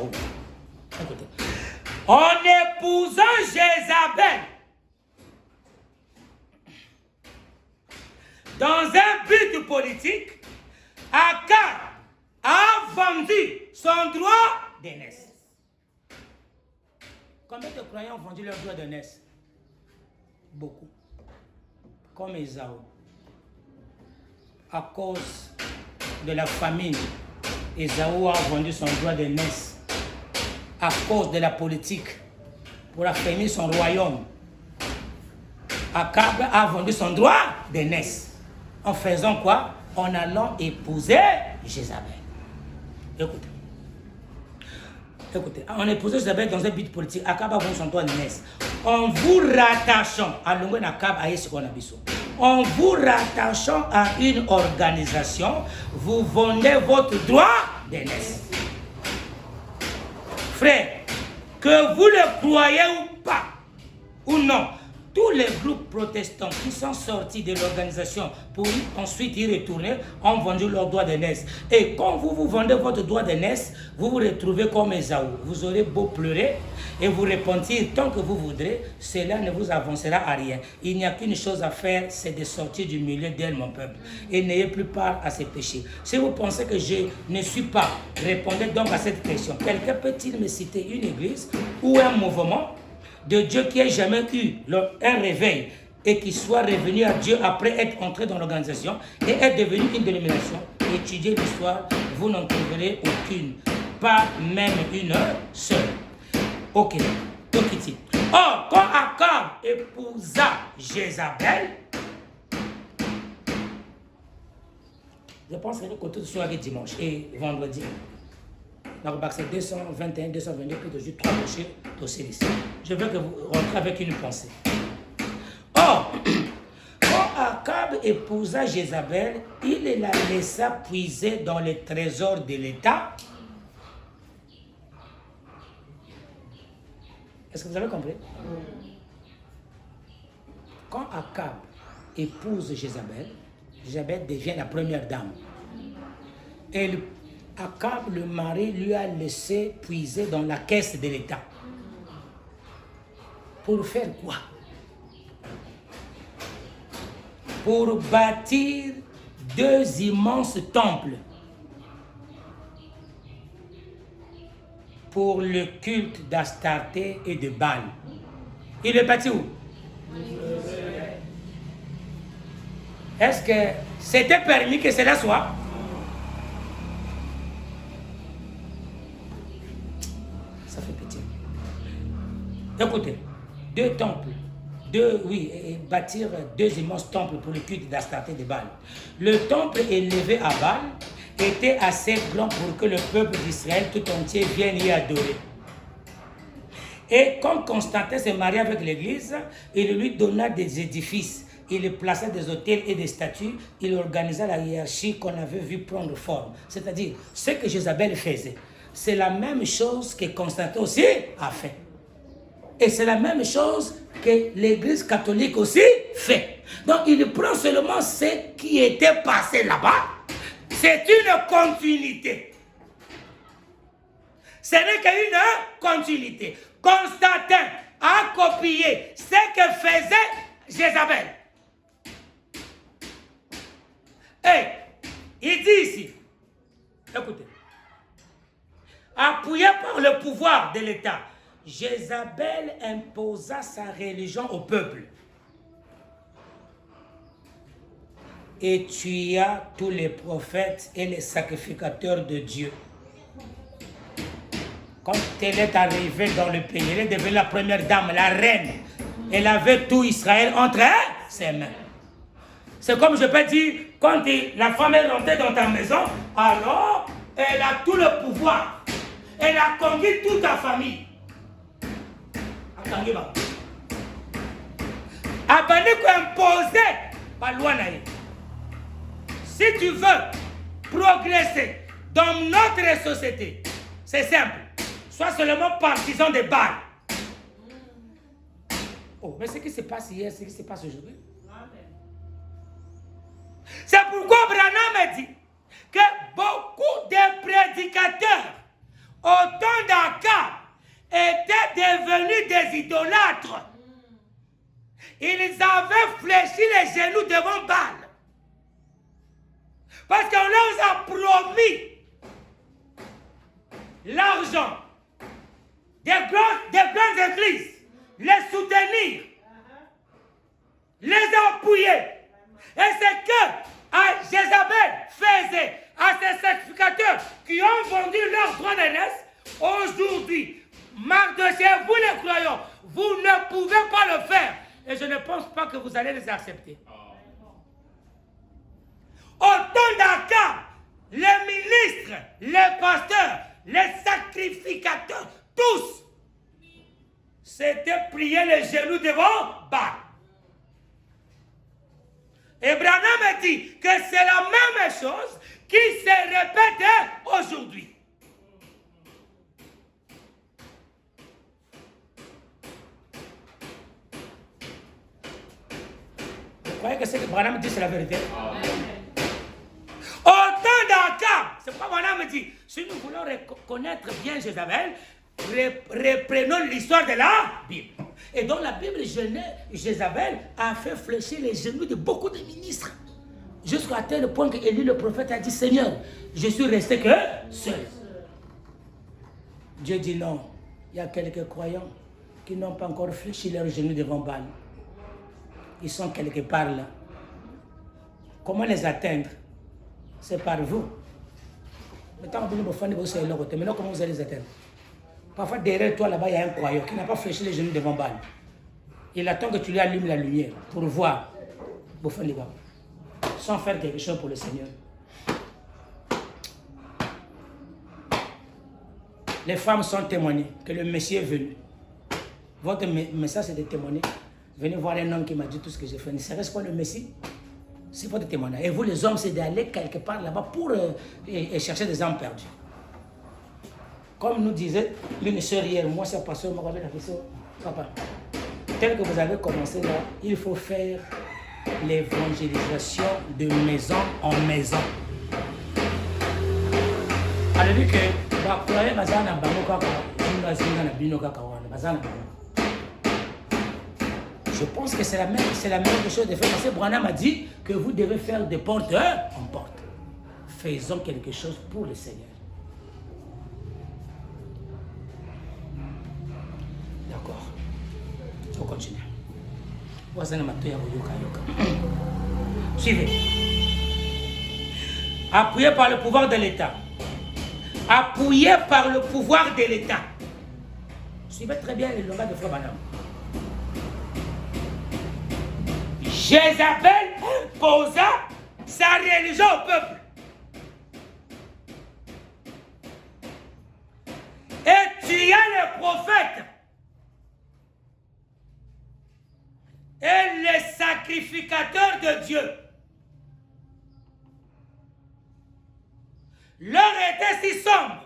Écoutez. En épousant Jézabel, dans un but politique, Akab a vendu son droit d'aînesse. Combien de croyants ont vendu leur droit d'aînesse? Beaucoup. Comme Esaü. À cause de la famine, Esaü a vendu son droit d'aînesse. À cause de la politique, pour affermir son royaume, Akab a vendu son droit d'aînesse. En faisant quoi? En allant épouser Jézabel. Écoutez. Écoutez, on est posé Jézabel dans un but politique. Akaba vous son toit Ness. En vous rattachant à l'ongwe Nakab à ce qu'on a besoin. En vous rattachant à une organisation, vous vendez votre droit d'aînesse. Frère, que vous le croyez ou pas, ou non, tous les groupes protestants qui sont sortis de l'organisation pour ensuite y retourner ont vendu leur droit d'aînesse. Et quand vous vendez votre droit d'aînesse, vous vous retrouvez comme Esaü. Vous aurez beau pleurer et vous repentir tant que vous voudrez, cela ne vous avancera à rien. Il n'y a qu'une chose à faire, c'est de sortir du milieu d'elle, mon peuple. Et n'ayez plus part à ces péchés. Si vous pensez que je ne suis pas, répondez donc à cette question. Quelqu'un peut-il me citer une église ou un mouvement de Dieu qui ait jamais eu un réveil et qui soit revenu à Dieu après être entré dans l'organisation et être devenu une dénomination? Étudiez l'histoire, vous n'en trouverez aucune, pas même une seule. Ok, Tokiti. Or, quand Akab épousa Jézabel, je pense que nous comptons sur dimanche et vendredi. Donc, c'est 221, 222, puis toujours 3 péchés dossiers ici. Je veux que vous rentrez avec une pensée. Or, quand Akab épousa Jézabel, il la laissa puiser dans les trésors de l'État. Est-ce que vous avez compris? Quand Akab épouse Jézabel, Jézabel devient la première dame. Et Akab, le mari, lui a laissé puiser dans la caisse de l'État. Pour faire quoi? Pour bâtir 2 immenses temples pour le culte d'Astarté et de Baal. Il est bâti où? Est-ce que c'était permis que cela soit? Ça fait pitié. Écoutez, 2 temples, bâtir 2 immenses temples pour le culte d'Astarté et de Baal. Le temple élevé à Baal était assez grand pour que le peuple d'Israël tout entier vienne y adorer. Et comme Constantin s'est marié avec l'église, il lui donna des édifices. Il plaçait des autels et des statues. Il organisa la hiérarchie qu'on avait vu prendre forme. C'est-à-dire, ce que Jézabel faisait, c'est la même chose que Constantin aussi a fait. Et c'est la même chose que l'église catholique aussi fait. Donc, il prend seulement ce qui était passé là-bas. C'est une continuité. Ce n'est qu'une continuité. Constantin a copié ce que faisait Jézabel. Et il dit ici, écoutez, appuyé par le pouvoir de l'État, Jézabel imposa sa religion au peuple et tua tous les prophètes et les sacrificateurs de Dieu. Quand elle est arrivée dans le pays, elle est devenue la première dame, la reine. Elle avait tout Israël entre ses mains. C'est comme je peux dire, quand la femme est rentrée dans ta maison, alors elle a tout le pouvoir. Elle a conquis toute ta famille. Abandonné imposé par loi. Si tu veux progresser dans notre société, c'est simple. Sois seulement partisan de Baal. Oh, mais ce qui se passe hier, ce qui se passe aujourd'hui. C'est pourquoi Branham dit que beaucoup de prédicateurs au temps d'Akab étaient devenus des idolâtres. Ils avaient fléchi les genoux devant Baal. Parce qu'on leur a promis l'argent des grandes églises, les soutenir, les appuyer. Et c'est que Jézabel faisait à ces sacrificateurs qui ont vendu leur droit d'aînesse. Aujourd'hui, Mardochée, vous les croyants, vous ne pouvez pas le faire. Et je ne pense pas que vous allez les accepter. Au temps d'Akab, les ministres, les pasteurs, les sacrificateurs, tous s'étaient pliés les genoux devant Baal. Et Branham dit que c'est la même chose qui se répète aujourd'hui. Vous croyez que ce que Branham dit, c'est la vérité? Autant d'Akab, c'est pourquoi Branham dit, si nous voulons connaître bien Jézabel, reprenons l'histoire de la Bible. Et dans la Bible, Jézabel a fait fléchir les genoux de beaucoup de ministres. Jusqu'à tel point que Élie le prophète a dit, Seigneur, je suis resté que seul. Dieu dit non. Il y a quelques croyants qui n'ont pas encore fléchi leurs genoux devant Baal. Ils sont quelque part là. Comment les atteindre? C'est par vous. Maintenant, comment vous allez les atteindre? Parfois, derrière toi, là-bas, il y a un croyant qui n'a pas fléchi les genoux devant Baal. Il attend que tu lui allumes la lumière pour voir. Sans faire quelque chose pour le Seigneur. Les femmes sont témoignées que le Messie est venu. Votre message, c'est de témoigner. Venez voir un homme qui m'a dit tout ce que j'ai fait. Ne serait-ce pas le Messie? C'est votre témoignage. Et vous, les hommes, c'est d'aller quelque part là-bas pour chercher des âmes perdues. Comme nous disait l'une sœur hier, moi c'est pasteur, moi la question, papa, tel que vous avez commencé là, il faut faire l'évangélisation de maison en maison. Alors dit que, je pense que c'est la même chose de faire. Parce que Branham a dit que vous devez faire de porte en porte. Faisons quelque chose pour le Seigneur. D'accord. On continue. Suivez. Appuyé par le pouvoir de l'État. Appuyé par le pouvoir de l'État. Suivez très bien le langage de Frère Branham. Jézabel imposa sa religion au peuple. Et tua les prophètes. Et les sacrificateurs de Dieu. L'heure était si sombre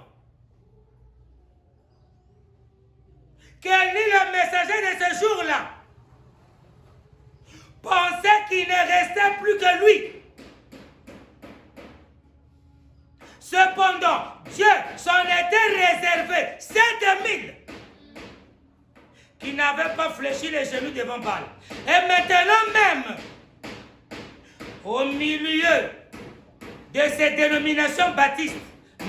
qu'Élie, le messager de ce jour-là, pensait qu'il ne restait plus que lui. Cependant, Dieu s'en était réservé 7000 qui n'avaient pas fléchi les genoux devant Baal. Et maintenant même, au milieu de ces dénominations baptistes,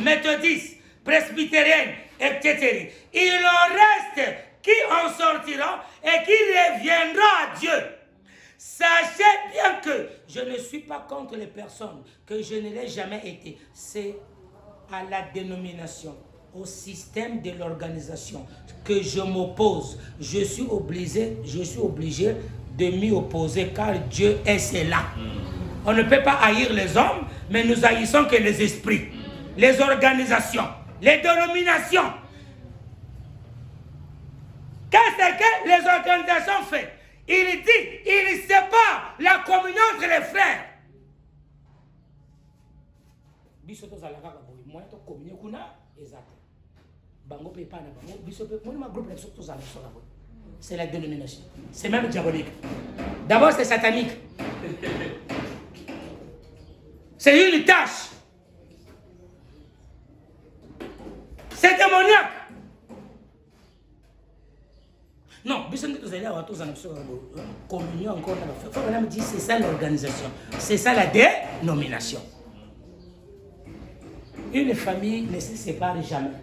méthodistes, presbytériennes, etc., il en reste qui en sortiront et qui reviendront à Dieu. Sachez bien que je ne suis pas contre les personnes, que je ne l'ai jamais été. C'est à la dénomination, au système de l'organisation que je m'oppose. Je suis obligé de m'y opposer car Dieu est cela. On ne peut pas haïr les hommes, mais nous haïssons que les esprits, les organisations, les dénominations. Qu'est-ce que les organisations font? Il dit, il sépare la communion entre les frères. C'est la dénomination. C'est même diabolique. D'abord, c'est satanique. C'est une tâche. C'est démoniaque. Non, communion encore. C'est ça l'organisation. C'est ça la dénomination. Une famille ne se sépare jamais.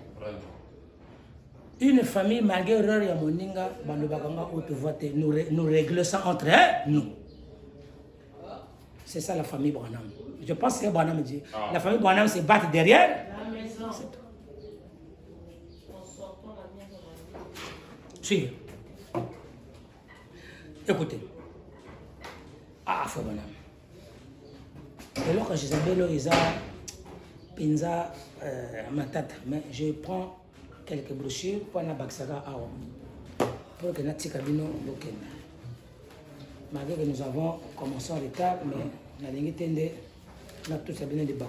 Une famille, malgré l'erreur ya moninga, nous réglons ça entre nous. C'est ça la famille Branham. Je pense que Branham dit. La famille Branham se bat derrière la maison. Suivez. Écoutez. Ah, frère Branham. Et là, quand Jézabel, Penza Matata. Mais je prends quelques brochures pour la Baxaga Awa. Pour que notre cabine malgré que nous avons commencé en retard, mais la ligne tendait, on a tout ça bien de bas.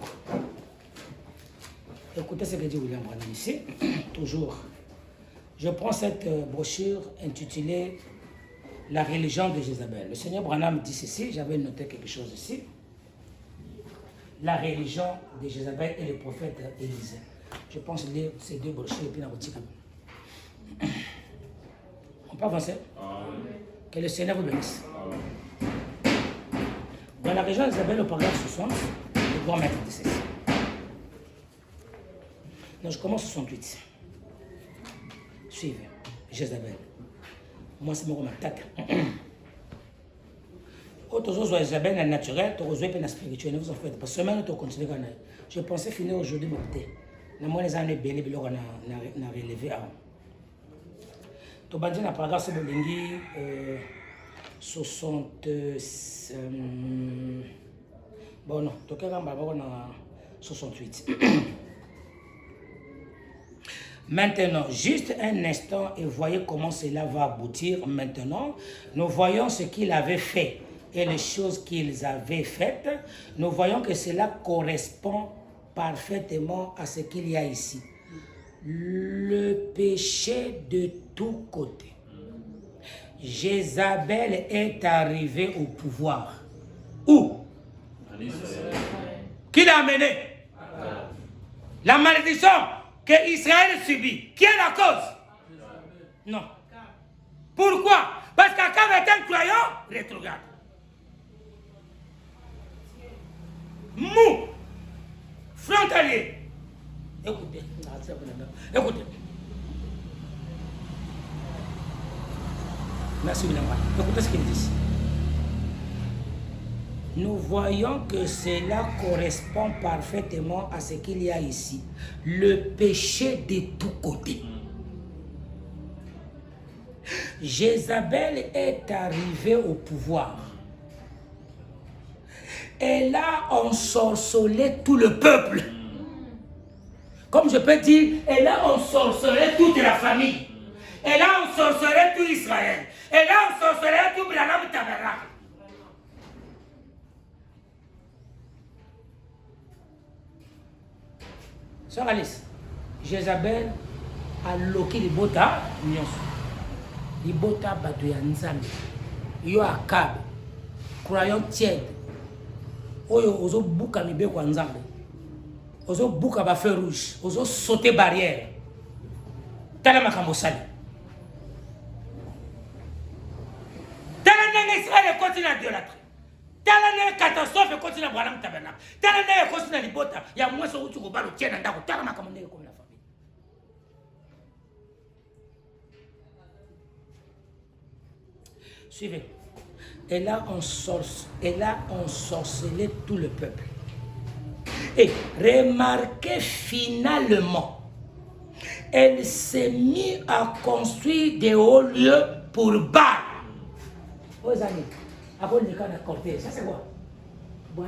Écoutez ce que dit William Branham ici, toujours. Je prends cette brochure intitulée La religion de Jézabel. Le Seigneur Branham dit ceci, j'avais noté quelque chose ici. La religion de Jézabel et le prophète Élisée. Je pense lire ces deux brochures et puis la boutique. On peut avancer? Que le Seigneur vous bénisse. Dans la région d'Isabelle, au paragraphe 60, le grand maître dit ceci. Non, je commence 68. Suivez. Jézabel. Moi, c'est mon tata. Quand tu as Jézabel, le naturel, tu as le spirituel. Ne vous en faites pas. Semaine, tu continues. Je pensais finir aujourd'hui, mais moi, les années bénies, je vais relever. Tu as dit dans le paragraphe 60. Bon, non, tu as 68. Maintenant, juste un instant et voyez comment cela va aboutir. Maintenant, nous voyons ce qu'il avait fait et les choses qu'ils avaient faites. Nous voyons que cela correspond parfaitement à ce qu'il y a ici. Le péché de tous côtés. Jézabel est arrivé au pouvoir. Où? Qui l'a amené? La malédiction que Israël subit. Qui est la cause? Non. Pourquoi? Parce qu'Akab est un croyant rétrograde. Mou. Frontalier. Écoutez. Écoutez. Merci William. Écoutez ce qu'il dit. Nous voyons que cela correspond parfaitement à ce qu'il y a ici. Le péché de tous côtés. Jézabel est arrivée au pouvoir. Elle a ensorcelé tout le peuple. Comme je peux dire, elle a ensorcelé toute la famille. Elle a ensorcelé tout Israël. Elle a ensorcelé tout Branham Tabernacle. Sœur Alice, Jézabel a loqué les bota, les bota bato ya nzambe. Yo Akab, croyant tiède. Oyo ozo buka mibe kwa nzambe. Ozo buka ba feu rouge, ozo sauter barrière. Tala makambo sali. Tala nanga Israël continue à idolâtrer. Tala nanga catastrophe continue à Branham Tabernacle. Tala nanga continue à libota. Ya moi so utu ko balo tiena ndako. Tala makambo nanga comme la famille. Suivez. Elle a ensorcelé tout le peuple. Et remarquez finalement, elle s'est mise à construire des hauts lieux pour Baal. Aux amis, avant le cas de cortège, ça c'est quoi? C'est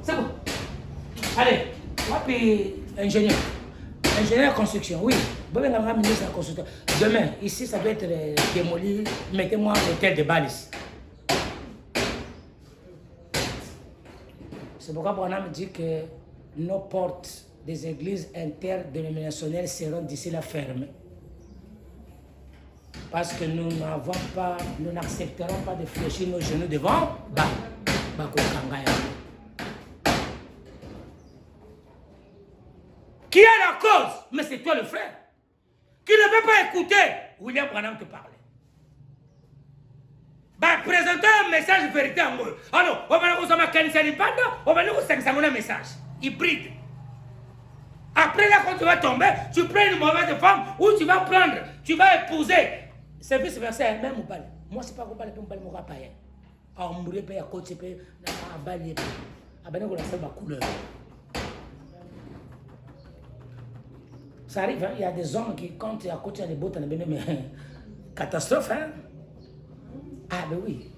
quoi? Allez, wapi ingénieur. Ingénieur construction, oui. Ministre de la construction. Demain, ici, ça doit être démoli. Mettez-moi l'hôtel de Baal ici. C'est pourquoi Branham dit que nos portes des églises interdénominationnelles seront d'ici là fermées. Parce que nous n'avons pas, nous n'accepterons pas de fléchir nos genoux devant Baal. Qui est la cause? Mais c'est toi le frère. Qui ne veut pas écouter William Branham te parler. Bah, présenter un message vérité en moi. Alors, on va nous un message hybride. Après là, quand tu vas tomber, tu prends une mauvaise femme ou tu vas prendre, tu vas épouser. C'est vice-versa, même au bal. Moi, c'est pas au bal, mais au bal, on mourir à côté, à balayer. À balayer, on a fait ma couleur. Ça arrive, hein? Il y a des hommes qui, quand tu es à côté, il y a des bottes, mais catastrophe, hein? Ah, ben oui.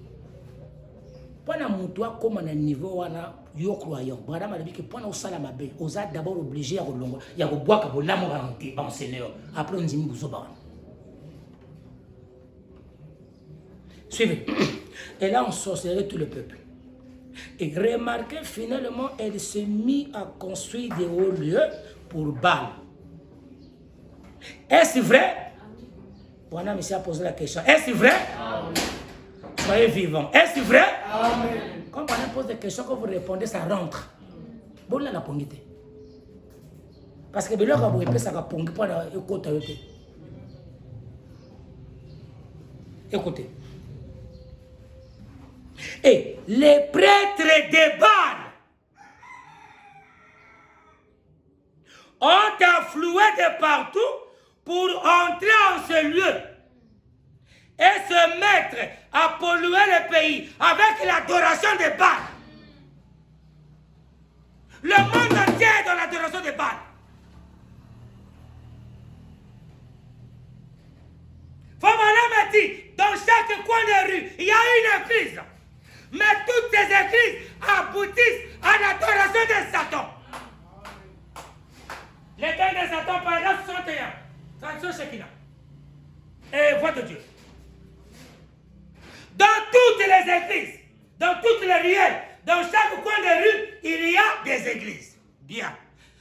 Pendant mon toit, comme on a un niveau, on a yo croyant. Madame a dit que pendant au salamabe, on a d'abord obligé à relongo. Il y a boire que l'amour en Seigneur. Après on dit nous autres. Suivez. Et là on sorcellerait tout le peuple. Et remarquez finalement, elle s'est mise à construire des hauts lieux pour Baal. Est-ce vrai? Bon, monsieur a posé la question. Est-ce vrai? Amen. Soyez vivants. Est-ce vrai? Amen. Quand on pose des questions, quand vous répondez, ça rentre. Bon, là, la pongité. Parce que là, quand vous répondez, ça va ponguer pour la écouter. Écoutez. Et les prêtres de Baal ont afflué de partout pour entrer en ce lieu et se mettre à polluer le pays avec l'adoration de Baal. Le monde entier est dans l'adoration de Baal. Fomala m'a dit, dans chaque coin de rue, il y a une église. Mais toutes ces églises aboutissent à l'adoration de Satan. L'état de Satan, paragraphe 61. Traduction Shekinah. Et voix de Dieu. Dans toutes les églises, dans toutes les ruelles, dans chaque coin de rue, il y a des églises. Bien.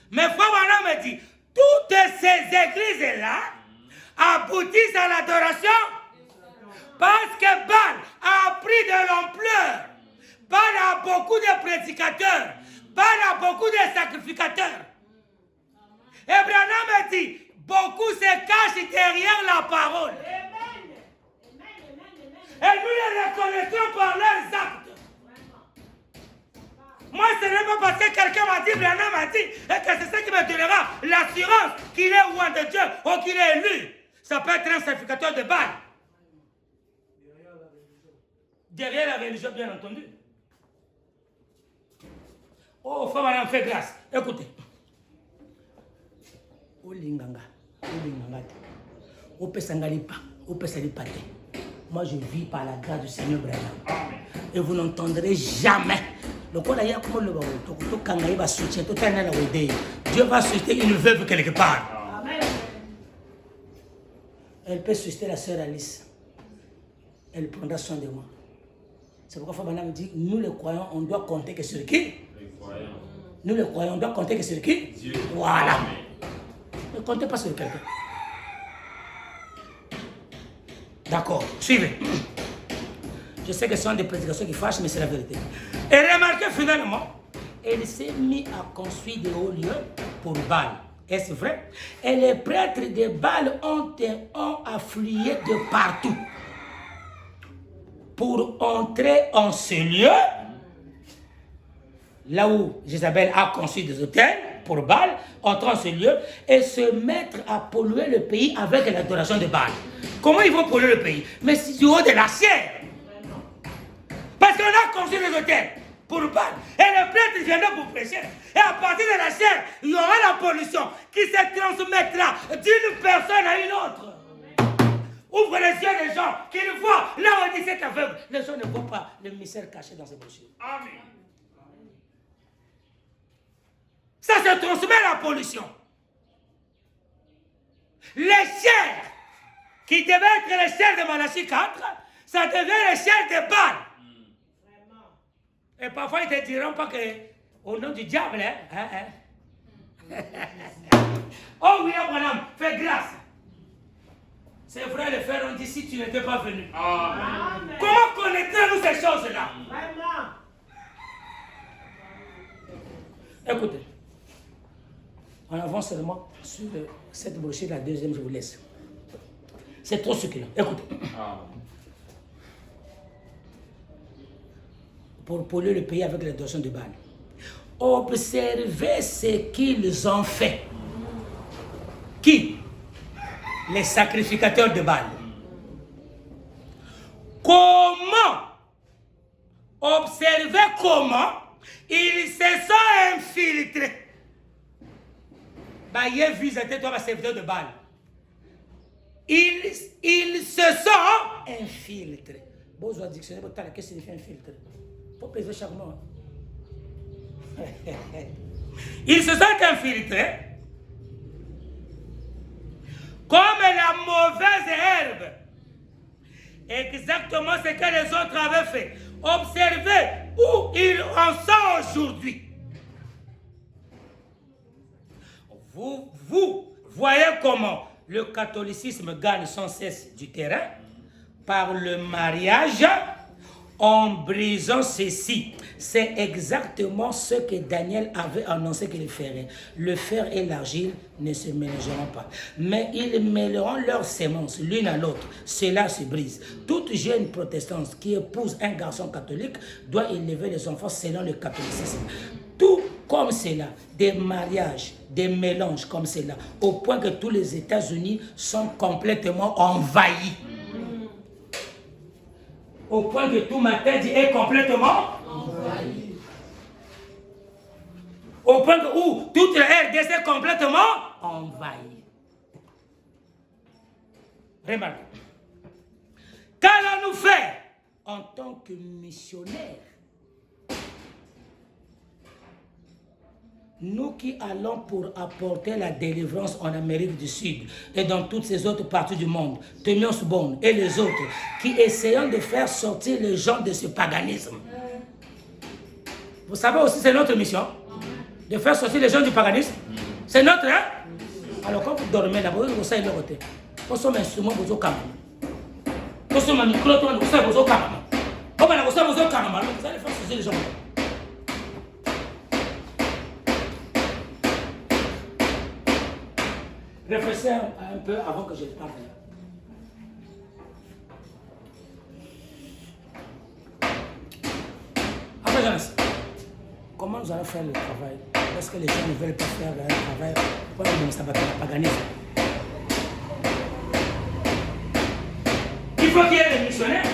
Mais Fomala me dit, toutes ces églises-là aboutissent à l'adoration parce que Baal a pris de l'ampleur. Baal a beaucoup de prédicateurs. Baal a beaucoup de sacrificateurs. Et Branham dit, beaucoup se cachent derrière la parole. Et nous les reconnaissons par leurs actes. Moi, ce n'est pas parce que quelqu'un m'a dit, Branham m'a dit, et que c'est ça qui me donnera l'assurance qu'il est roi de Dieu ou qu'il est élu. Ça peut être un sacrificateur de Baal. Derrière la religion, bien entendu. Oh, femme, madame, fait grâce. Écoutez. Moi, je vis par la grâce du Seigneur Branham. Et vous n'entendrez jamais. Dieu va susciter une veuve quelque part. Amen. Elle peut susciter la sœur Alice. Elle prendra soin de moi. C'est pourquoi Fabana me dit, nous les croyants, on doit compter que sur qui? Nous les croyants, on doit compter que sur qui? Dieu. Voilà. Ne comptez pas sur quelqu'un. D'accord, suivez. Je sais que ce sont des prédications qui fâchent, mais c'est la vérité. Et remarquez finalement, elle s'est mise à construire des hauts lieux pour Baal. Est-ce vrai? Et les prêtres de Baal ont afflué de partout pour entrer en ce lieu, là où Jézabel a construit des hôtels pour Baal, entrer en ce lieu et se mettre à polluer le pays avec l'adoration de Baal. Comment ils vont polluer le pays? Mais c'est du haut de la chair. Parce qu'on a construit des hôtels pour Baal. Et le prêtre viendra pour prêcher. Et à partir de la chair, il y aura la pollution qui se transmettra d'une personne à une autre. Ouvre les yeux des gens, qu'ils voient. Là où on dit cet aveugle, les gens ne voient pas le mystère caché dans ces brochures. Amen. Ça se transmet la pollution. Les chairs qui devaient être les chairs de Malachie 4, ça devient les chairs de Baal. Et parfois ils ne te diront pas que au nom du diable, hein? Oh oui, Abraham, fais grâce. C'est vrai, les frères ont dit si tu n'étais pas venu. Amen. Comment connaîtrons-nous ces choses-là? Écoutez, on avance seulement sur cette brochure, la deuxième, je vous laisse. C'est trop succulent. Écoutez. Pour polluer le pays avec l'adoration de Baal. Observez ce qu'ils ont fait. Qui? Les sacrificateurs de Baal. Comment? Observez comment ils se sont infiltrés. Bah, il a vu, c'était toi, serviteur de Baal. Ils se sont infiltrés. Bon, je vais dictionnaire, qu'est-ce que signifie infiltrer? Pour peser chaque mois. Ils se sont infiltrés comme la mauvaise herbe. Exactement ce que les autres avaient fait. Observez où ils en sont aujourd'hui. Vous voyez comment le catholicisme gagne sans cesse du terrain par le mariage en brisant ceci. C'est exactement ce que Daniel avait annoncé qu'il ferait. Le fer et l'argile ne se mélangeront pas. Mais ils mêleront leurs semences l'une à l'autre. Cela se brise. Toute jeune protestante qui épouse un garçon catholique doit élever les enfants selon le catholicisme. Tout comme cela, des mariages, des mélanges comme cela, au point que tous les États-Unis sont complètement envahis. Au point que tout ma tête est complètement envahi. Au point que où toute la RDC est complètement envahie. Remarquez. Qu'allons-nous faire en tant que missionnaires? Nous qui allons pour apporter la délivrance en Amérique du Sud et dans toutes ces autres parties du monde, Temios Bon et les autres, qui essayons de faire sortir les gens de ce paganisme. Vous savez aussi, c'est notre mission, de faire sortir les gens du paganisme. C'est notre, hein? Alors quand vous dormez là, vous savez le côté. Vous sommes instrument, vous êtes caméra. Vous sommes un micro, vous savez, vous êtes caméra. Vous allez faire sortir les gens. Réfléchissez un peu avant que je parle. Après, Jonas, comment nous allons faire le travail? Parce que les gens ne veulent pas faire un travail pour le paganisme. Il faut qu'il y ait des missionnaires.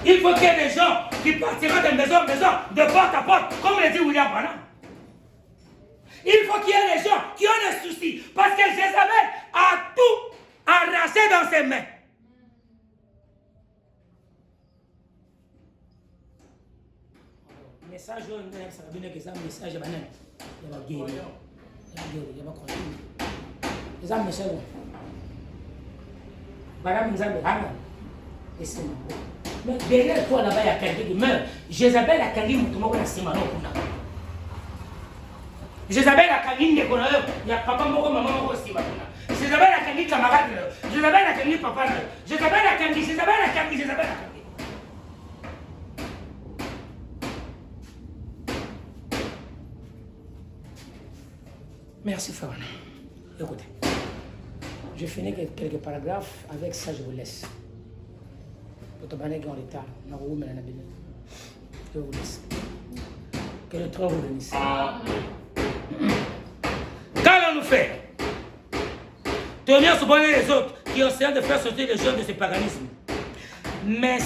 Il faut qu'il y ait des gens qui partiront de maison en maison, de porte à porte, comme le dit William Branham. Il faut qu'il y ait des gens qui ont des soucis. Parce que Jézabel a tout arraché dans ses mains. Message, ça va venir que ça, message, il va guérir. Il va croire. C'est un message. Madame Nzambe, laissez-moi. Mais derrière toi là-bas, il y a quelqu'un qui meurt. Jézabel a quelqu'un qui m'a dit Jézabel a kangi ndeko na yo ya papa moko maman moko siba kuna. Jézabel a kangi camarade na yo. Jézabel a kangi papa na yo. Jézabel a kangi. Merci Farah. Écoutez, je finis quelques paragraphes. Avec ça, je vous laisse. Pour te banner en retard, je vous laisse. Que le train vous bénisse. Qu'allons-nous faire? Temios Bon et les autres qui ont essayé de faire sortir les jeunes de ce paganisme. Mais